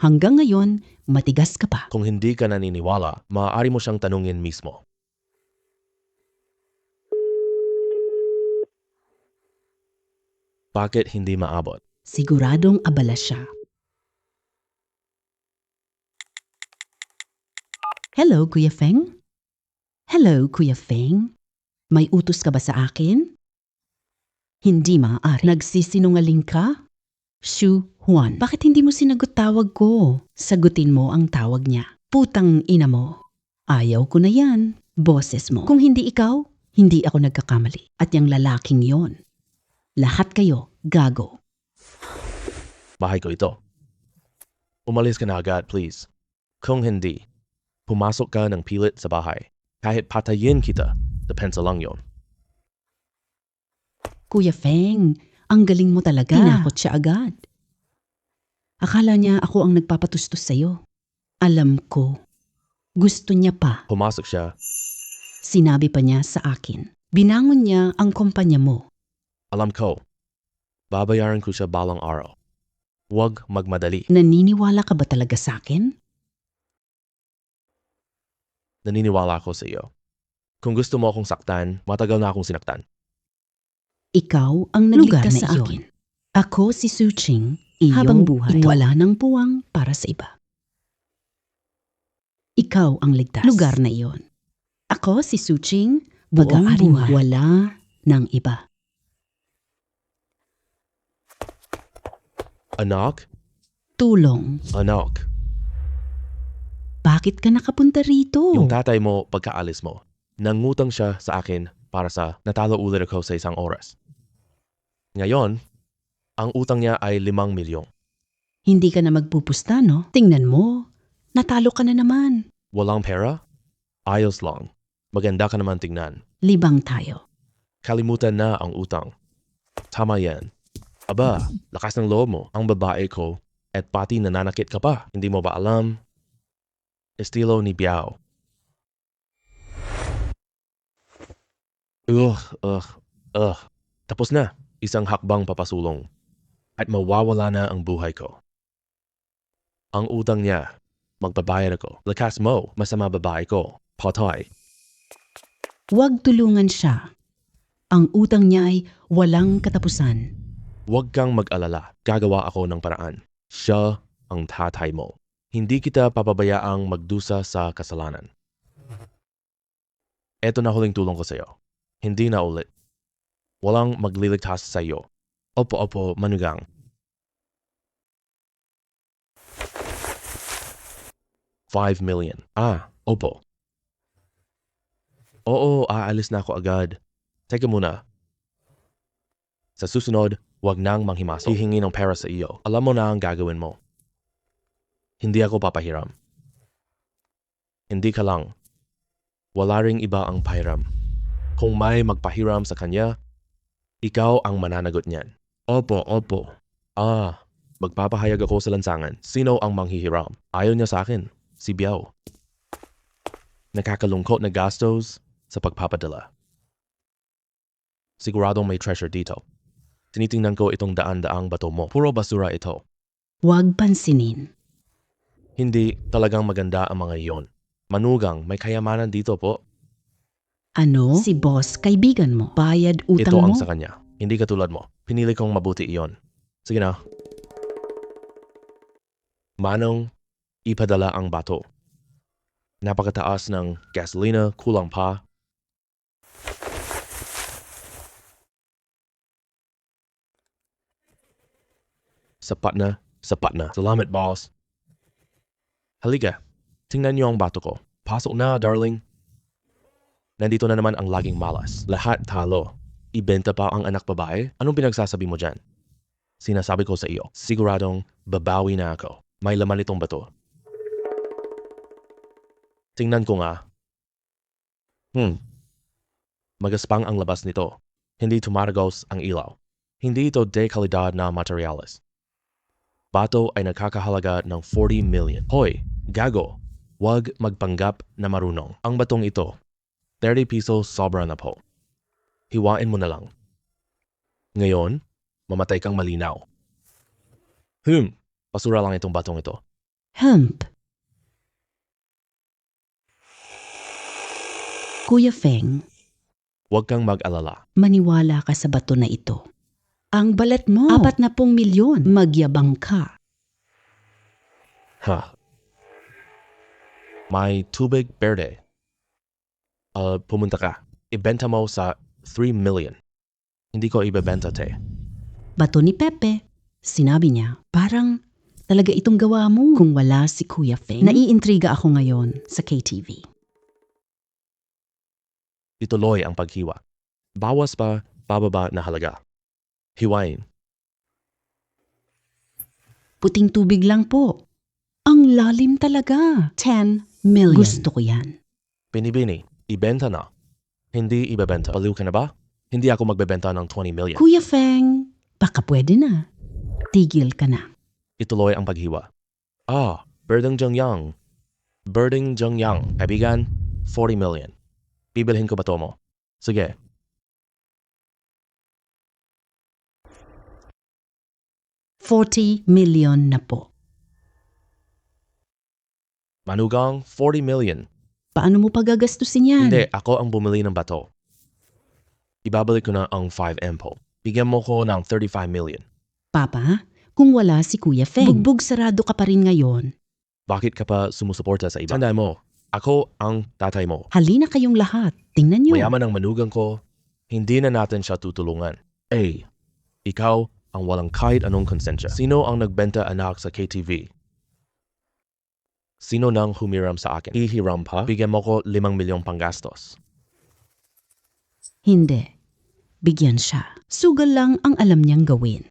Hanggang ngayon, matigas ka pa. Kung hindi ka naniniwala, maaari mo siyang tanungin mismo. Bakit hindi maabot? Siguradong abala siya. Hello, Kuya Feng? Hello, Kuya Feng? May utos ka ba sa akin? Hindi maaari. Nagsisinungaling ka? Shu Huan, bakit hindi mo sinagot tawag ko? Sagutin mo ang tawag niya. Putang ina mo. Ayaw ko na yan. Boses mo. Kung hindi ikaw, hindi ako nagkakamali. At yung lalaking yon. Lahat kayo, gago. Bahay ko ito. Umalis ka na agad, please. Kung hindi, pumasok ka ng pilit sa bahay. Kahit patayin kita, depensa lang yon. Kuya Feng, ang galing mo talaga. Tinakot siya agad. Akala niya ako ang nagpapatustos sa'yo. Alam ko. Gusto niya pa. Pumasok siya. Sinabi pa niya sa akin. Binangon niya ang kumpanya mo. Alam ko. Babayaran ko siya balang araw. Huwag magmadali. Naniniwala ka ba talaga sa akin? Naniniwala ako sa iyo. Kung gusto mo akong saktan, matagal na akong sinaktan. Ikaw ang nagligtas sa akin. Ako si Su Ching. Habang buhay, wala ng puwang para sa iba. Ikaw ang ligtas. Lugar na iyon. Ako si Su Ching. Buong buhay, wala ng iba. Anak? Tulong. Anak. Bakit ka nakapunta rito? Yung tatay mo pagkaalis mo, nangutang siya sa akin para sa natalo ulit ako sa isang oras. Ngayon, ang utang niya ay 5 milyong. Hindi ka na magpupusta, no? Tingnan mo. Natalo ka na naman. Walang pera? Ayos lang. Maganda ka naman tingnan. Libang tayo. Kalimutan na ang utang. Tama yan. Aba, lakas ng loob mo. Ang babae ko at pati nananakit ka pa. Hindi mo ba alam? Estilo ni Biao. Tapos na. Isang hakbang papasulong. At mawawala na ang buhay ko. Ang utang niya, magbabayad ako. Lakas mo, masama babae ko. Patay. Huwag tulungan siya. Ang utang niya ay walang katapusan. Huwag kang mag-alala. Gagawa ako ng paraan. Siya ang tatay mo. Hindi kita papabayaang magdusa sa kasalanan. Eto na huling tulong ko sa iyo. Hindi na ulit. Walang magliligtas sa iyo. Opo, manugang. $5 million. Opo. Oo, aalis na ako agad. Teka muna. Sa susunod, huwag nang manghimasok. Hihingi ng pera sa iyo. Alam mo na ang gagawin mo. Hindi ako papahiram. Hindi ka lang. Wala ring iba ang pahiram. Kung may magpahiram sa kanya, ikaw ang mananagot niyan. Opo. Magpapahayag ako sa lansangan. Sino ang manghihiram? Ayaw niya sa akin. si Biao. Nakakalungkot na gastos sa pagpapadala. Siguradong may treasure dito. Tinitingnan ko itong daan-daang bato mo. Puro basura ito. Huwag pansinin. Hindi talagang maganda ang mga iyon. Manugang, may kayamanan dito po. Ano? Si boss, kaibigan mo. Bayad utang Ito mo? ang sa kanya. Hindi katulad mo. Pinili kong mabuti iyon. Sige na. Manong, ipadala ang bato. Napakataas ng gasolina, kulang pa. Sapat na, sapat na. Salamat, boss. Halika, tingnan niyo ang bato ko. Pasok na, darling. Nandito na naman ang laging malas. Lahat talo. Ibenta pa ang anak babae? Anong pinagsasabi mo dyan? Sinasabi ko sa iyo, siguradong babawi na ako. May laman itong bato. Tingnan ko nga. Magaspang ang labas nito. Hindi tumaragos ang ilaw. Hindi ito de kalidad na materyales. Bato ay nakakahalaga ng 40 million. Hoy, gago. Huwag magpanggap na marunong. Ang batong ito, 30 pesos sobra na po. Hiwain mo na lang. Ngayon, mamatay kang malinaw. Basura lang itong batong ito. Kuya Feng, Huwag kang mag-alala. maniwala ka sa bato na ito. Ang balat mo, 40 milyon. Magyabang ka. May tubig berde. Pumunta ka. Ibenta mo sa 3 million. Hindi ko ibebenta, te. Bato ni Pepe. Sinabi niya, parang talaga itong gawa mo. Kung wala si Kuya Feng, naiintriga ako ngayon sa KTV. Ituloy ang paghiwa. Bawas pa, pababa na halaga. Hiwain. Puting tubig lang po. Ang lalim talaga. 10 million. Gusto ko yan. Binibini, ibenta na. Hindi ibebenta. Baliw ka na ba? Hindi ako magbebenta ng 20 million. Kuya Feng, baka pwede na. Tigil ka na. Ituloy ang paghiwa. Birding Zhengyang. Birding Zhengyang. Kaibigan, 40 million. Bibilhin ko ba to mo? Sige. $40 million na po. Manugang, 40 million. Paano mo pagagastusin yan? Hindi, ako ang bumili ng bato. Ibabalik ko na ang 5M po. Bigyan mo ko ng 35 million. Papa, kung wala si Kuya Feng, bugbog sarado ka pa rin ngayon. Bakit ka pa sumusuporta sa iba? Tandaan mo, ako ang tatay mo. Halina kayong lahat. Tingnan niyo. Mayaman ang manugang ko, hindi na natin siya tutulungan. Ikaw ang walang kahit anong konsensya. Sino ang nagbenta anak sa KTV? Sino nang humiram sa akin? Ihiram pa? Bigyan mo ko 5 milyong panggastos. Hindi. Bigyan siya. Sugal lang ang alam niyang gawin.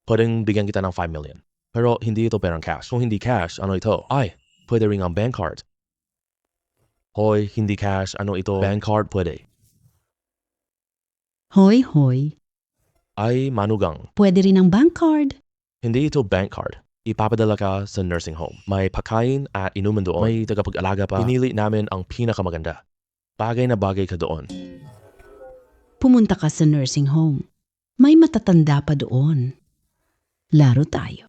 Pwedeng bigyan kita ng 5 million. Pero hindi ito perang cash. Kung hindi cash, ano ito? Pwede ring ang bank card. Hoy, hindi cash, ano ito? Bank card pwede. Hoy, hoy. Manugang. Pwede rin ang bank card. Hindi ito bank card. Ipapadala ka sa nursing home. May pagkain at inuman doon. May tagapag-alaga pa. Pinili namin ang pinakamaganda. Bagay na bagay ka doon. Pumunta ka sa nursing home. May matatanda pa doon. Laro tayo.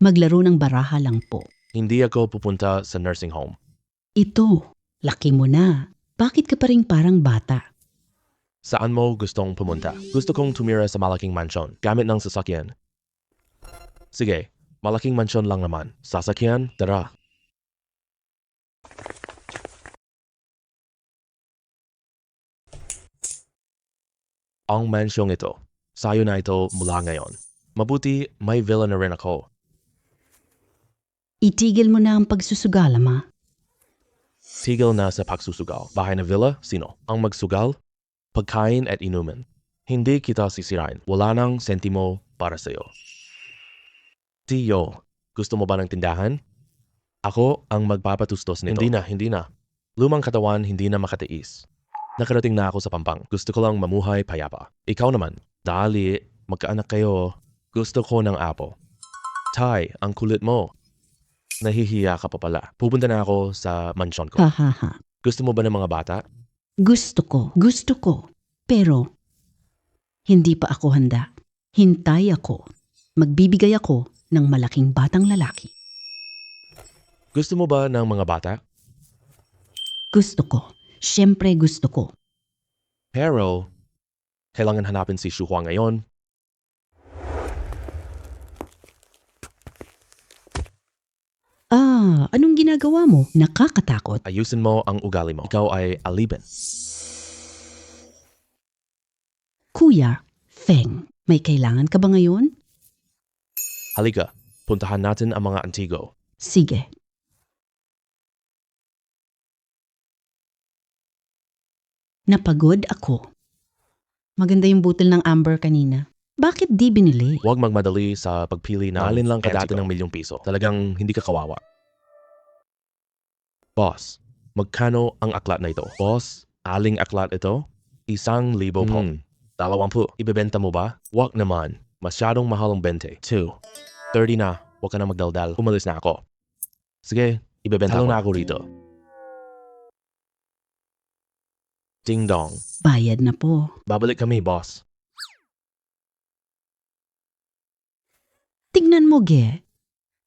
Maglaro ng baraha lang po. Hindi ako pupunta sa nursing home. Ito, laki mo na. Bakit ka pa rin parang bata? Saan mo gustong pumunta? Gusto kong tumira sa malaking mansyon, gamit ng sasakyan. Sige, malaking mansyon lang naman. Sasakyan, tara. Ang mansyong ito, sayo na ito mula ngayon. Mabuti may villa na rin ako. Itigil mo na ang pagsusugala, ma. Tigil na sa pagsusugal. Bahay na villa, sino? Ang magsugal? Pagkain at inuman. Hindi kita sisirain. Wala nang sentimo para sa'yo. Tiyo, gusto mo ba ng tindahan? Ako ang magpapatustos nito. Hindi na. Lumang katawan hindi na makatiis. Nakarating na ako sa Pampang. Gusto ko lang mamuhay payapa. Ikaw naman, dali, magkaanak kayo. Gusto ko ng apo. Tay, ang kulit mo. Nahihiya ka pa pala. Pupunta na ako sa mansyon ko. Ha ha ha. Gusto mo ba ng mga bata? Gusto ko. Pero, hindi pa ako handa. Hintay ako. Magbibigay ako ng malaking batang lalaki. Gusto mo ba ng mga bata? Gusto ko. Siyempre gusto ko. Pero, kailangan hanapin si Shuhua ngayon. Anong ginagawa mo? Nakakatakot. Ayusin mo ang ugali mo. Ikaw ay alipin. Kuya, Feng, may kailangan ka ba ngayon? Halika, puntahan natin ang mga antigo. Sige. Napagod ako. Maganda yung butil ng amber kanina. Bakit di binili? Huwag magmadali sa pagpili na alin lang kadati ng ₱1,000,000. Talagang hindi ka kawawa. Boss, magkano ang aklat na ito? Boss, aling aklat ito? 1,000 po. 20. Ibebenta mo ba? Wag naman. Masyadong mahal ang 20. 2. 30 na. Huwag ka na magdaldal. Umalis na ako. Sige, ibebenta ko na ako rito. Ding dong. Bayad na po. Babalik kami, boss. Tignan mo, Ge.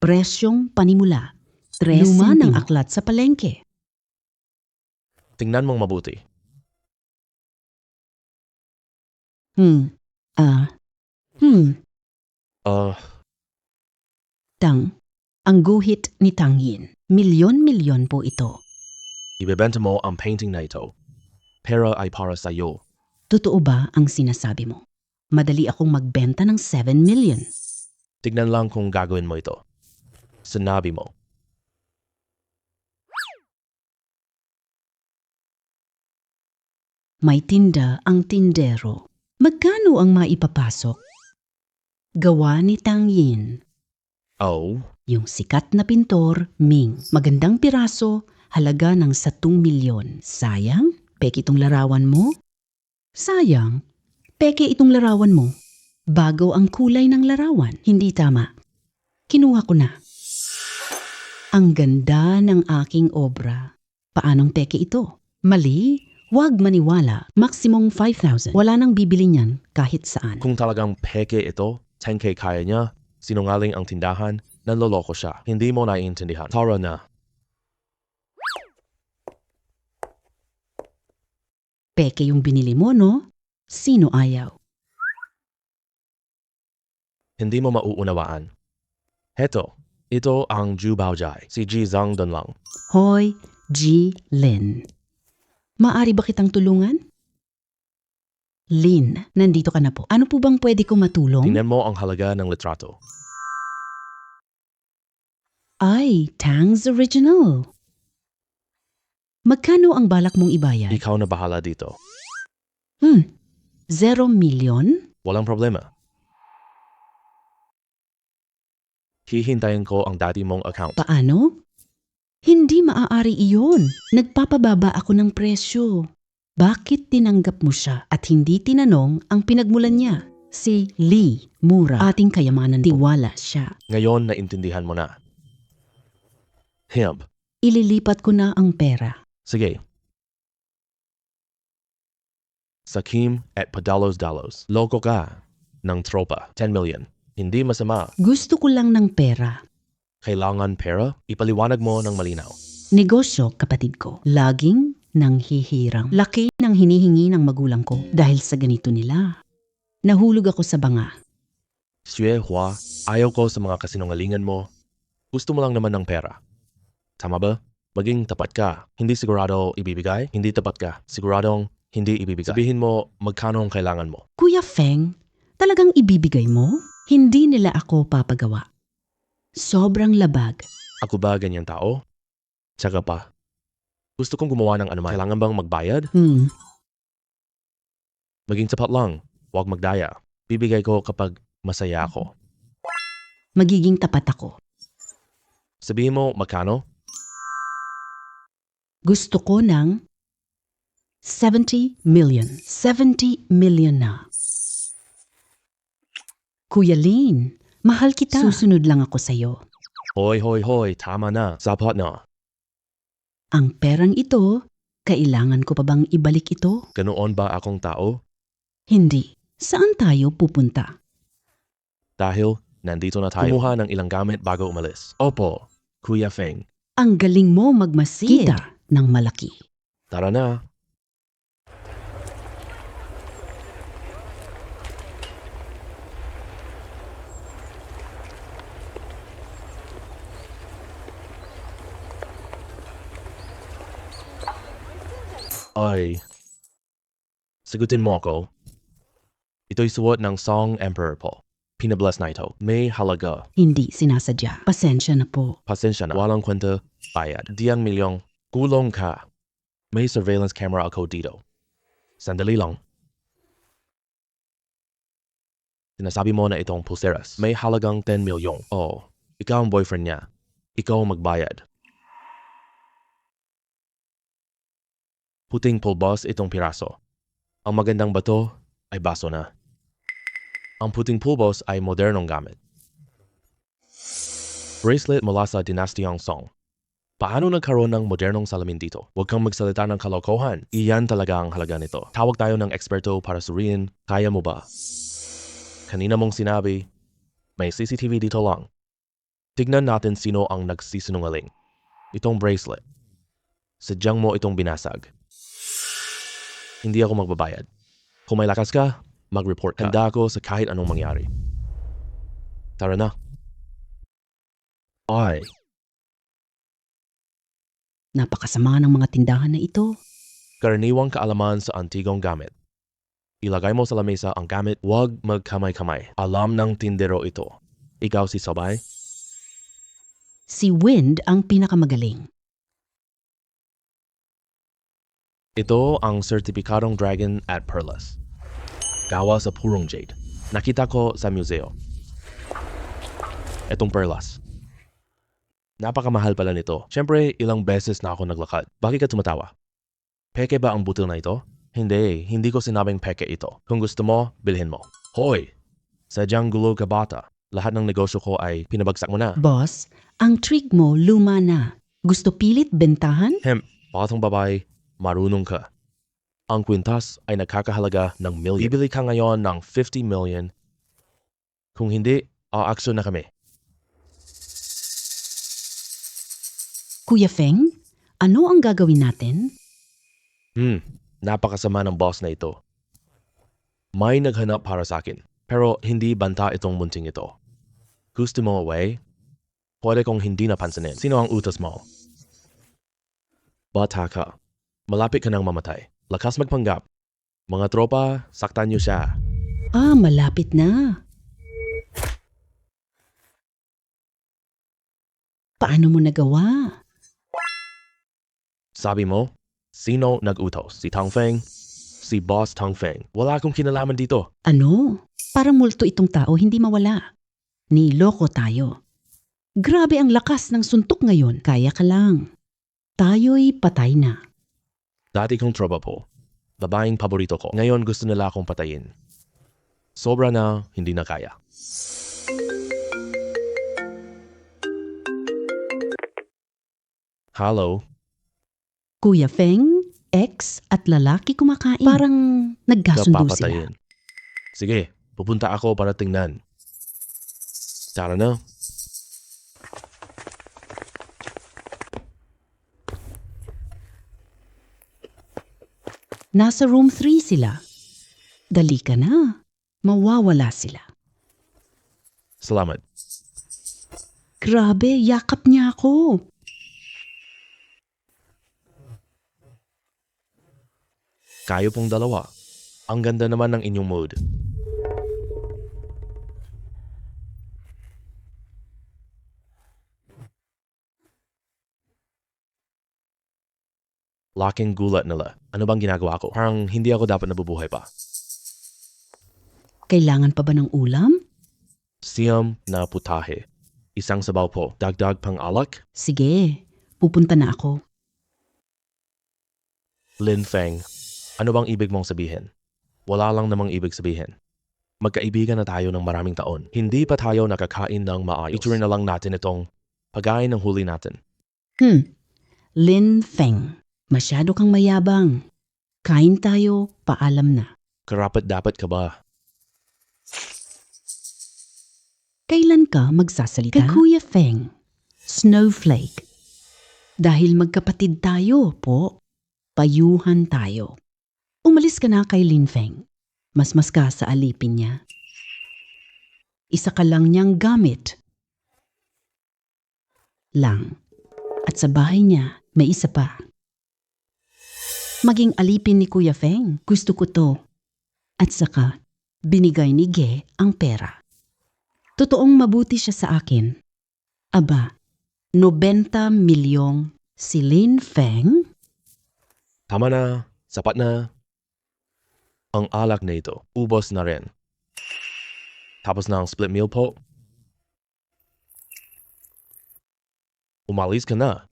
Presyong panimula. 3 Luma ng aklat sa palengke. Tingnan mong mabuti. Ang guhit ni Tangyin. Milyon-milyon po ito. Ibebenta mo ang painting na ito. Pera ay para sa iyo. Totoo ba ang sinasabi mo? Madali akong magbenta ng 7 million. Tignan lang kung gagawin mo ito. Sinabi mo. May tinda ang tindero. Magkano ang maipapasok? Gawa ni Tangyin. Oh, Yung sikat na pintor, Ming. Magandang piraso, halaga ng 1 milyon. Sayang, peke itong larawan mo. Sayang, peke itong larawan mo. Bago ang kulay ng larawan. Hindi tama. Kinuha ko na. Ang ganda ng aking obra. Paanong peke ito? Mali? Huwag maniwala. Maximum 5,000. Wala nang bibili niyan kahit saan. kung talagang peke ito, 10K kaya niya, sinungaling ang tindahan, nanloloko siya. Hindi mo naiintindihan. Tara na. Peke yung binili mo, no? Sino ayaw? Hindi mo mauunawaan. Heto, ito ang Zhu Baojai, si Ji Zhang Dunlang. Hoy, G. Lin. Maari ba kitang tulungan? Lin, nandito ka na po. Ano po bang pwede ko matulong? Tingnan mo ang halaga ng litrato. Ay, Tang's Original. Magkano ang balak mong ibayad? Ikaw na bahala dito. 0 million? Walang problema. Hihintayin ko ang dati mong account. Paano? Hindi maaari iyon. Nagpapababa ako ng presyo. Bakit tinanggap mo siya at hindi tinanong ang pinagmulan niya? Si Lee, mura. Ating kayamanan, tiwala siya. Ngayon naintindihan mo na. Himp. Ililipat ko na ang pera. Sige. Sakim at Padalos-Dalos. Loko ka ng tropa. 10 million. Hindi masama. Gusto ko lang ng pera. Kailangan pera? Ipaliwanag mo ng malinaw. Negosyo, kapatid ko. Laging nang hihirang. Laki ng hinihingi ng magulang ko dahil sa ganito nila. Nahulog ako sa banga. Xue Hua, ayaw ko sa mga kasinungalingan mo. Gusto mo lang naman ng pera. Tama ba? Maging tapat ka. Hindi sigurado ibibigay? Hindi tapat ka. Siguradong hindi ibibigay. Sabihin mo magkano ang kailangan mo. Kuya Feng, talagang ibibigay mo? Hindi nila ako papagawa. Sobrang labag. Ako ba ganyan tao? Tsaka pa. Gusto kong gumawa ng anuman. Kailangan bang magbayad? Maging tapat lang. Huwag magdaya. Bibigay ko kapag masaya ako. Magiging tapat ako. Sabihin mo magkano? Gusto ko ng 70 million. 70 million na. Kuya Lin, mahal kita. Susunod lang ako sa'yo. Hoy, hoy, hoy, tama na. Sapat na. Ang perang ito, kailangan ko pa bang ibalik ito? Ganoon ba akong tao? Hindi. Saan tayo pupunta? Dahil nandito na tayo. Kumuha ng ilang gamit bago umalis. Opo, Kuya Feng. Ang galing mo magmasid. Kita ng malaki. Tara na. Ay, sagutin mo ako. Ito'y suot ng Song Emperor po. Pinabless na ito. May halaga. Hindi sinasadya. Pasensya na po. Pasensya na. Walang kwenta, bayad. Diyan milyong, gulong ka. May surveillance camera ako dito. Sandali lang. Sinasabi mo na itong pulseras. May halagang 10 milyong. Oh, ikaw ang boyfriend niya. Ikaw ang magbayad. Puting pulbos itong piraso. Ang magandang bato ay baso na. Ang puting pulbos ay modernong gamit. Bracelet mula sa dinastiyang Song. Paano nagkaroon ng modernong salamin dito? Huwag kang magsalita ng kalokohan. Iyan talaga ang halaga nito. Tawag tayo ng eksperto para suriin. Kaya mo ba? Kanina mong sinabi, may CCTV dito lang. Tignan natin sino ang nagsisinungaling. Itong bracelet. Sadyang mo itong binasag. Hindi ako magbabayad. Kung may lakas ka, mag-report ka. Handa ako sa kahit anong mangyari. Tara na. Ay, Napakasama ng mga tindahan na ito. karaniwang kaalaman sa antigong gamit. Ilagay mo sa lamesa ang gamit, huwag magkamay-kamay. Alam ng tindero ito. Ikaw si Sabay? Si Wind ang pinakamagaling. Ito ang sertipikadong Dragon at Perlas. Gawa sa purong jade. Nakita ko sa museo. Itong Perlas. Napakamahal pala nito. Siyempre, ilang beses na ako naglakad. Bakit ka tumatawa? Peke ba ang butil na ito? Hindi ko sinabing peke ito. Kung gusto mo, bilhin mo. Hoy! Sadyang gulo ka bata. Lahat ng negosyo ko ay pinabagsak mo na. Boss, ang trick mo luma na. Gusto pilit bentahan? Batang babae, marunong ka. Ang kwintas ay nakakahalaga ng million. Bibili ka ngayon ng 50 million. Kung hindi, aaksyon na kami. Kuya Feng, ano ang gagawin natin? Napakasama ng boss na ito. May naghanap para sa akin, pero hindi banta itong munting ito. Gusto mo away? Pwede kong hindi napansinin. Sino ang utos mo? Bata ka. Malapit ka nang mamatay. Lakas magpanggap. Mga tropa, saktan niyo siya. Malapit na. Paano mo nagawa? Sabi mo, sino nag-utos? Si Tang Feng? Si Boss Tang Feng? Wala akong kinalaman dito. Ano? Parang multo itong tao, hindi mawala. Niloko tayo. Grabe ang lakas ng suntok ngayon. Kaya ka lang. Tayo'y patay na. Dati kong tropa po. Babaeng paborito ko. Ngayon gusto nila akong patayin. Sobra na, hindi na kaya. Hello? Kuya Feng, ex at lalaki kumakain. Parang nagkasundo sila. Kapapatayin. Sige, pupunta ako para tingnan. Tara na. Nasa room 3 sila. Dali ka na. Mawawala sila. Salamat. Grabe, yakap niya ako. Kayo pong dalawa. Ang ganda naman ng inyong mood. Laking gulat nila. Ano bang ginagawa ko? Parang hindi ako dapat nabubuhay pa. Kailangan pa ba ng ulam? Siyam na putahe. Isang sabaw po. Dagdag pang alak. Sige, pupunta na ako. Lin Feng, ano bang ibig mong sabihin? Wala lang namang ibig sabihin. Magkaibigan na tayo ng maraming taon. Hindi pa tayo nakakain ng maayos. Ituloy na lang natin itong Pagkain ng huli natin. Lin Feng, masyado kang mayabang. Kain tayo, paalam na. Karapat-dapat ka ba? Kailan ka magsasalita? Kay Kuya Feng, Snowflake. Dahil magkapatid tayo, po. Payuhan tayo. Umalis ka na kay Lin Feng. Mas ka sa alipin niya. Isa ka lang niyang gamit. Lang. At sa bahay niya, may isa pa. Maging alipin ni Kuya Feng, gusto ko to. At saka, binigay ni Ge ang pera. Totoong mabuti siya sa akin. Aba, 90 milyong si Lin Feng? Tama na. Sapat na. Ang alak na ito, ubos na rin. Tapos na ang split meal po. Umalis ka na.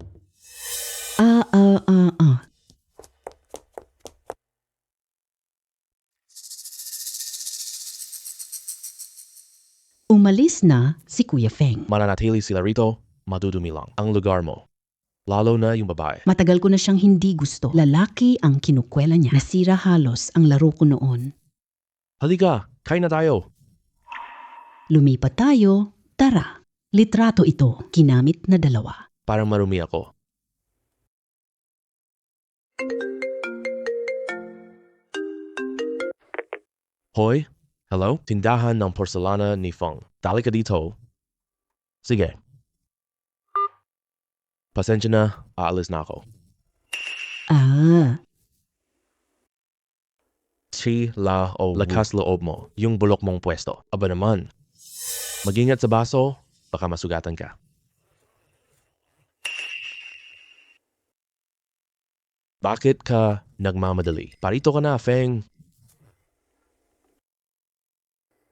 Umalis na si Kuya Feng. Mananatili sila rito, madudumi lang ang lugar mo. Lalo na yung babae. Matagal ko na siyang hindi gusto. Lalaki ang kinukwela niya. Nasira halos ang laro ko noon. Halika, kain na tayo. Lumipat tayo. Tara. Litrato ito. Ginamit na 2. Parang marumi ako. Hoy, hello? Tindahan ng porselana ni Feng. Dali ka dito. Sige. Pasensya na, aalis na ako. Lakas loob mo, yung bulok mong pwesto. Aba naman. Mag-ingat sa baso, baka masugatan ka. Bakit ka nagmamadali? Parito ka na, Feng.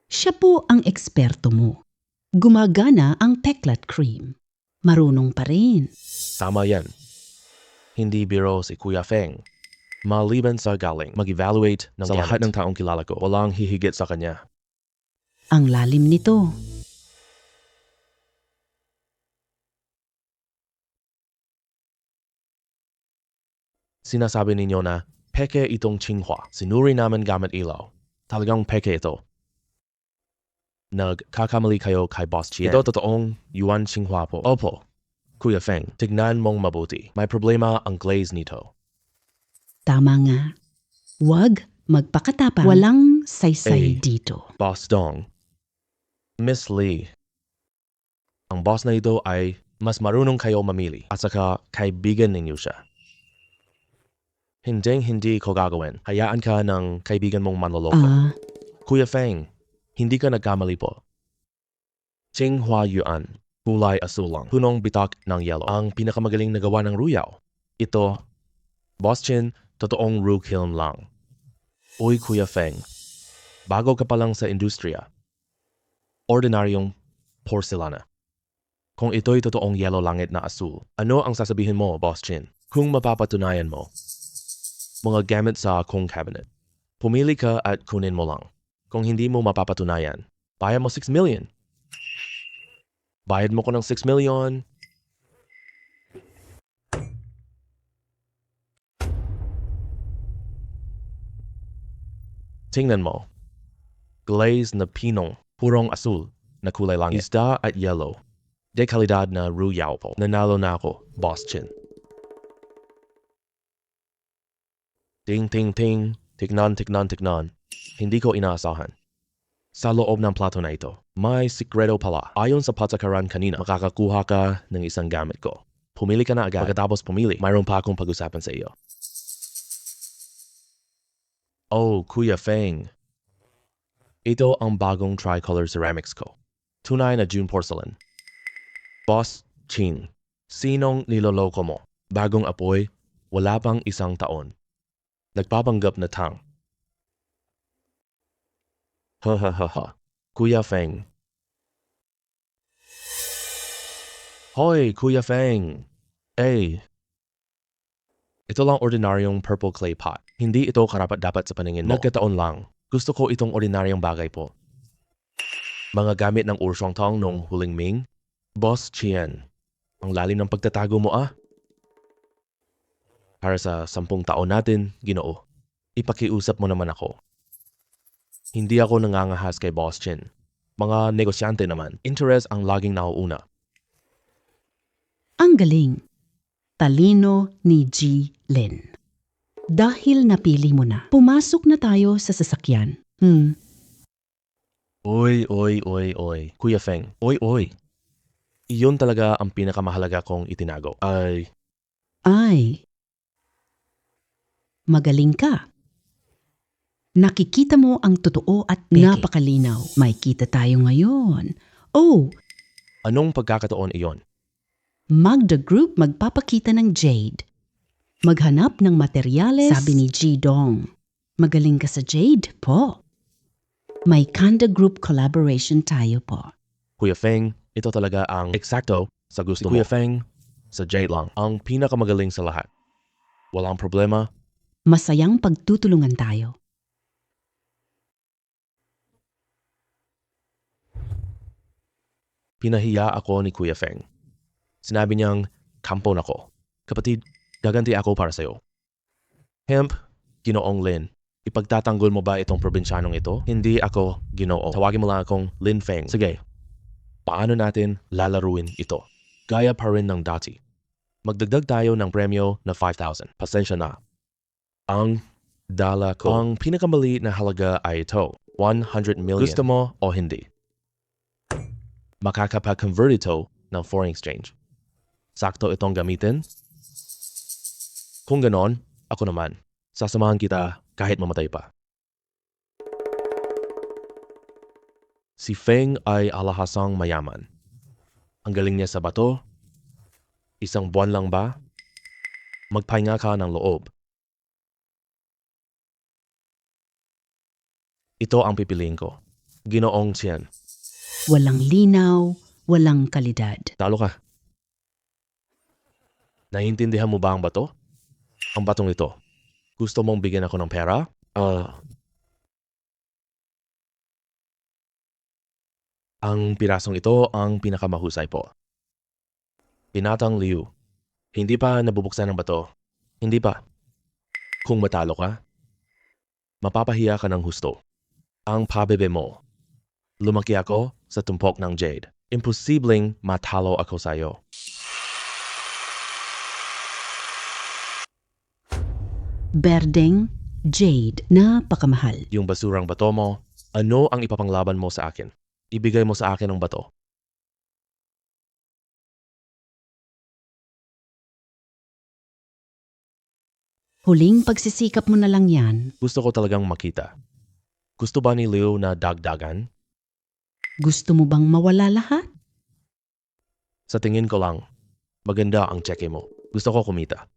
Siya po ang eksperto mo. Gumagana ang peklat cream. Marunong pa rin. Tama yan. Hindi biro si Kuya Feng. Maliban sa galing, mag-evaluate ng sa lahat ng taong kilala ko. Walang hihigit sa kanya. Ang lalim nito. Sinasabi ninyo na peke itong Tsinghua. Sinuri namin gamit ilaw. Talagang peke ito. Nagkakamali kayo kay Boss Chien. Ito totoong Yuan Tsinghua po. Opo. Kuya Feng, tignan mong mabuti. May problema ang glaze nito. Tama nga. Huwag magpakatapang. Walang saysay dito. Boss Dong. Miss Lee. Ang boss na ito ay mas marunong kayo mamili at saka kaibigan ninyo siya. Hindi ko gagawin. Hayaan ka ng kaibigan mong manloloko. Kuya Feng, hindi ka nagkamali po. Tsinghua Yuan, kulay asul lang, punong bitak ng yelo. Ang pinakamagaling na gawa ng ruyaw. Ito, Boss Chin, totoong rukilm lang. Uy Kuya Feng, bago ka pa lang sa industriya. Ordinaryong porcelana. Kung ito'y totoong yellow langit na asul, ano ang sasabihin mo, Boss Chin? Kung mapapatunayan mo, mga gamit sa kong cabinet. Pumili ka at kunin mo lang. Kung hindi mo mapapatunayan, bayad mo 6 million. Bayad mo ko ng 6 million. Tingnan mo. Glaze na pinong, purong asul na kulay langit. Isda at yellow. De kalidad na ruyaw po. Nanalo na ako, Boss Chin. Ting, ting, ting. Tignan. Hindi ko inaasahan. Sa loob ng plato na ito, may sikreto pala. Ayon sa patakaran kanina, makakakuha ka ng isang gamit ko. Pumili ka na agad. Pagkatapos pumili, mayroon pa akong pag-usapan sa iyo. Oh, Kuya Feng. Ito ang bagong tricolor ceramics ko. Tunay na June porcelain. Boss Chin, sinong niloloko mo? Bagong apoy, wala pang 1 taon. Nagpapanggap na tang. Ha. Kuya Feng. Hoy, Kuya Feng. Ito lang ordinaryong purple clay pot. Hindi ito karapat-dapat sa paningin mo. Nagkataon lang. Gusto ko itong ordinaryong bagay po. Mga gamit ng Urshong Tong nung huling Ming. Boss Chien. Ang lalim ng pagtatago mo Para sa 10 taon natin, Ginoo, ipakiusap mo naman ako. Hindi ako nangangahas kay Boss Chin. Mga negosyante naman, interest ang laging nauuna. Ang galing. Talino ni G. Lin. Dahil napili mo na, pumasok na tayo sa sasakyan. Oy. Kuya Feng, oy. Iyon talaga ang pinakamahalaga kong itinago. Ay. Magaling ka. Nakikita mo ang totoo at peke. Napakalinaw. May kita tayo ngayon. Oh, Anong pagkakataon iyon? Magda Group magpapakita ng Jade. Maghanap ng materyales, sabi ni G. Dong. Magaling ka sa Jade po. May Kanda Group collaboration tayo po. Kuya Feng, ito talaga ang eksakto sa gusto mo. Kuya Feng, sa Jade lang, ang pinakamagaling sa lahat. Walang problema. Masayang pagtutulungan tayo. Pinahiya ako ni Kuya Feng. Sinabi niyang, kampon ako. Kapatid, gaganti ako para sa'yo. Hemp, Ginoong Lin, ipagtatanggol mo ba itong probinsyanong ito? Hindi ako Ginoo. Tawagin mo lang akong Lin Feng. Sige, paano natin lalaruin ito? Gaya pa rin ng dati. Magdagdag tayo ng premyo na 5,000. Pasensya na. Ang dala ko. Ang pinakamaliit na halaga ay ito, 100 million. Gusto mo o hindi? Makakapag-convert ito ng foreign exchange. Sakto itong gamitin? Kung ganon, ako naman. Sasamahan kita kahit mamatay pa. Si Feng ay alahasang mayaman. Ang galing niya sa bato. Isang buwan lang ba? Magpahinga ka ng loob. Ito ang pipiliin ko. Ginoong Chen. Walang linaw, walang kalidad. Talo ka. Naiintindihan mo ba ang bato? Ang batong ito. Gusto mong bigyan ako ng pera? Ang pirasong ito ang pinakamahusay po. Binatang Liu. Hindi pa nabubuksan ang bato. Hindi pa. Kung matalo ka, mapapahiya ka ng husto. Ang pabebe mo. Lumaki ako sa tumpok ng Jade. Imposibleng matalo ako sa'yo. Berdeng, Jade, napakamahal. Yung basurang bato mo, ano ang ipapanglaban mo sa akin? Ibigay mo sa akin ang bato. Huling pagsisikap mo na lang yan. Gusto ko talagang makita. Gusto ba ni Leo na dagdagan? Gusto mo bang mawala lahat? Sa tingin ko lang, maganda ang cheque mo. Gusto ko kumita.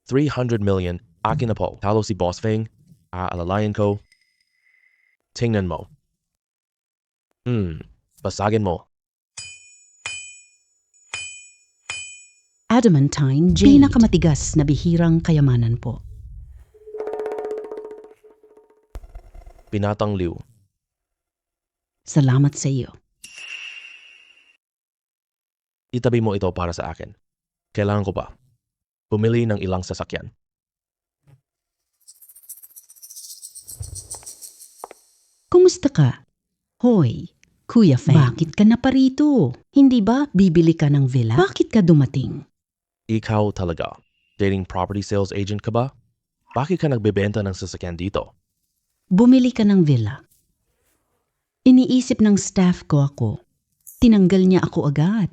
300 million, akin na po. Talo si Boss Feng, aalalayan ko. Tingnan mo. Basagin mo. Adamantine Jade. Pinakamatigas na bihirang kayamanan po. Binatang Liu. Salamat sa iyo. Itabi mo ito para sa akin. Kailangan ko pa. Bumili ng ilang sasakyan. Kumusta ka? Hoy, Kuya Feng. Bakit ka na parito? Hindi ba bibili ka ng villa? Bakit ka dumating? Ikaw talaga. Dating property sales agent ka ba? Bakit ka nagbebenta ng sasakyan dito? Bumili ka ng villa. Iniisip ng staff ko ako. Tinanggal niya ako agad.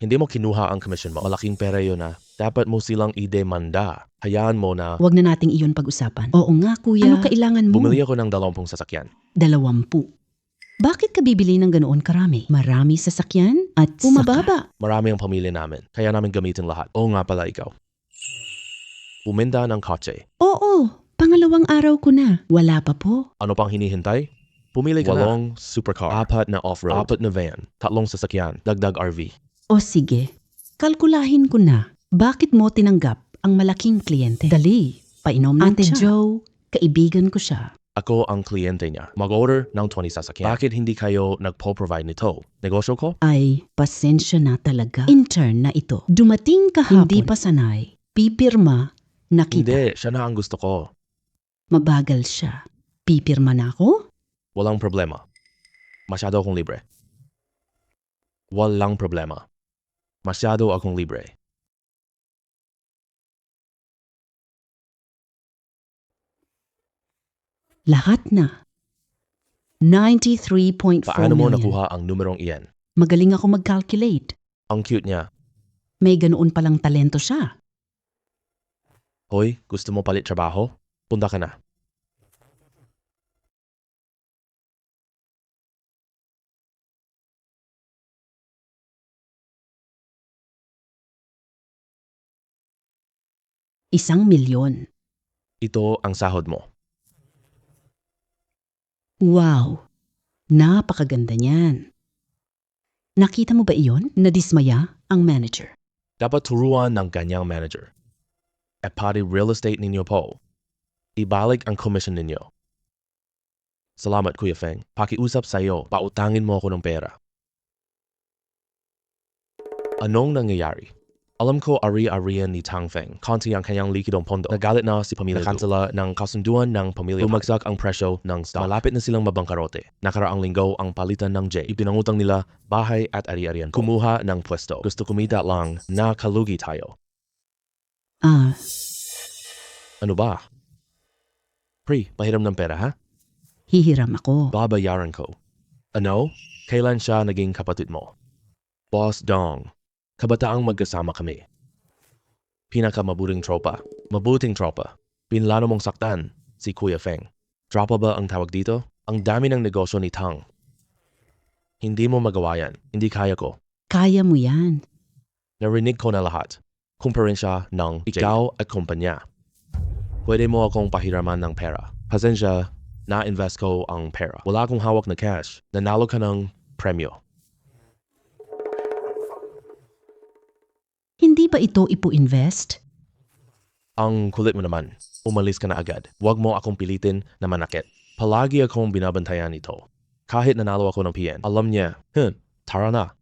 Hindi mo kinuha ang commission mo. Malaking pera yun na. Dapat mo silang idemanda. Hayaan mo na Huwag na nating iyon pag-usapan. Oo nga, kuya. Ano kailangan mo? bumili ako ng 20 sasakyan. 20. Bakit ka bibili ng ganoon karami? Marami sasakyan at umababa. Marami ang pamilya namin. Kaya namin gamitin lahat. Oo nga pala ikaw. Bumenda ng kotse. Oo, pangalawang araw ko na. Wala pa po. Ano pang hinihintay? Pumili ka 8 supercar. 4 na off-road. 4 na van. 3 sasakyan. Dagdag RV. O sige, kalkulahin ko na. Bakit mo tinanggap ang malaking kliyente? Dali, Painom ng Ate Ate Joe, kaibigan ko siya. Ako ang kliyente niya. Mag-order ng 20 sasakyan. Bakit hindi kayo nagpo-provide nito? Negosyo ko? Ay, pasensya na talaga. Intern na ito. Dumating kahapon. Hindi pa sanay. Pipirma na kita. Hindi, siya na ang gusto ko. Mabagal siya. Pipirma na ako? Walang problema. Masyado akong libre. Walang problema. Masyado akong libre. Lahat na. 93.4 Paano mo million. nakuha ang numerong iyan? Magaling ako mag-calculate. Ang cute niya. May ganoon palang talento siya. Hoy, gusto mo palit trabaho? Punta ka na. ₱1,000,000. Ito ang sahod mo. Wow! Napakaganda niyan. Nakita mo ba iyon? Nadismaya ang manager. Dapat turuan ng ganyang manager. At pati real estate ninyo po. Ibalik ang commission ninyo. Salamat, Kuya Feng. Pakiusap sa iyo, pautangin mo ako ng pera. Anong nangyayari? Alam ko ari-arian ni Tang Feng. Konti ang kanyang likidong pondo. Nagalit na si Pamilya Du. Nakansela ng kasunduan ng Pamilya. Bumagsak ang presyo ng stock. Malapit na silang mabangkarote. Nakaraang linggo ang palitan ng J. Ipinangutang nila bahay at ari-arian. Kumuha ng pwesto. Gusto kumita lang, nakalugi tayo. Ah, Ano ba? Pre, pahiram ng pera ha? hihiram ako. Babayaran ko. Ano? Kailan siya naging kapatid mo? Boss Dong. Kabataang magkasama kami. Pinakamabuting tropa. Mabuting tropa. Pinlano mong saktan, si Kuya Feng. Tropa ba ang tawag dito? Ang dami ng negosyo ni Tang. Hindi mo magawa yan. Hindi kaya ko. Kaya mo yan. Narinig ko na lahat. Kumparin siya ng ikaw at kumpanya. Pwede mo akong pahiraman ng pera. Pasensya, na-invest ko ang pera. Wala akong hawak na cash. Nanalo ka ng premyo. Hindi ba ito ipo-invest? Ang kulit mo naman. Umalis ka na agad. Huwag mo akong pilitin na manakit. Palagi akong binabantayan ito. Kahit nanalo ako ng PN, alam niya, tara na.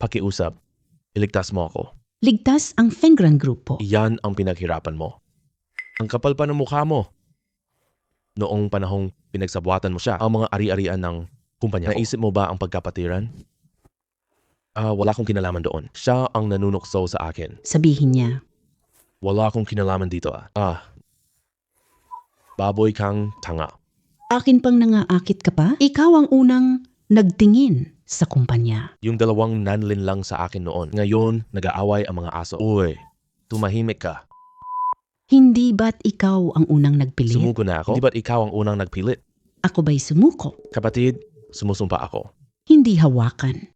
Pakiusap. Iligtas mo ako. Ligtas ang Fengran Grupo. Iyan ang pinaghirapan mo. Ang kapal pa ng mukha mo. Noong panahong pinagsabuatan mo siya, ang mga ari-arian ng kumpanya. Naisip mo ba ang pagkapatiran? Wala akong kinalaman doon. Siya ang nanunukso sa akin. Sabihin niya, Wala akong kinalaman dito. Baboy kang tanga. akin pang nangaakit ka pa? Ikaw ang unang nagtingin sa kumpanya. Yung dalawang nanlin lang sa akin noon. Ngayon, nag-aaway ang mga aso. Uy, tumahimik ka. Hindi ba't ikaw ang unang nagpilit? Sumuko na ako? Hindi ba't ikaw ang unang nagpilit? Ako ba'y sumuko? Kapatid, sumusumpa ako. Hindi hawakan.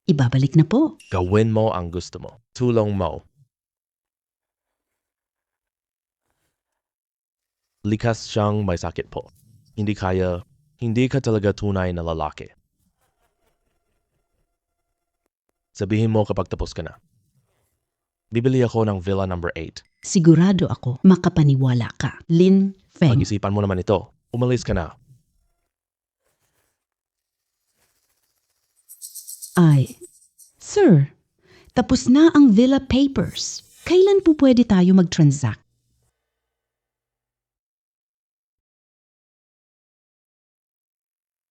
Ibabalik na po. Gawin mo ang gusto mo. Tulong mo. Likas siyang may sakit po. Hindi ka talaga tunay na lalaki. Sabihin mo kapag tapos ka na. Bibili ako ng Villa number 8. Sigurado ako makapaniwala ka. Lin Feng. Pag-isipan mo naman ito. Umalis ka na. Ay, Sir, tapos na ang villa papers. Kailan po pwede tayo mag-transact?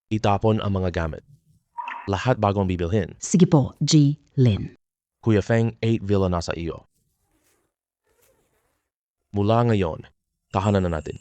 Itapon ang mga gamit. Lahat bagong bibilhin. Sige po, G. Lin. Kuya Feng, 8 villa na sa iyo. Mula ngayon, tahanan na natin.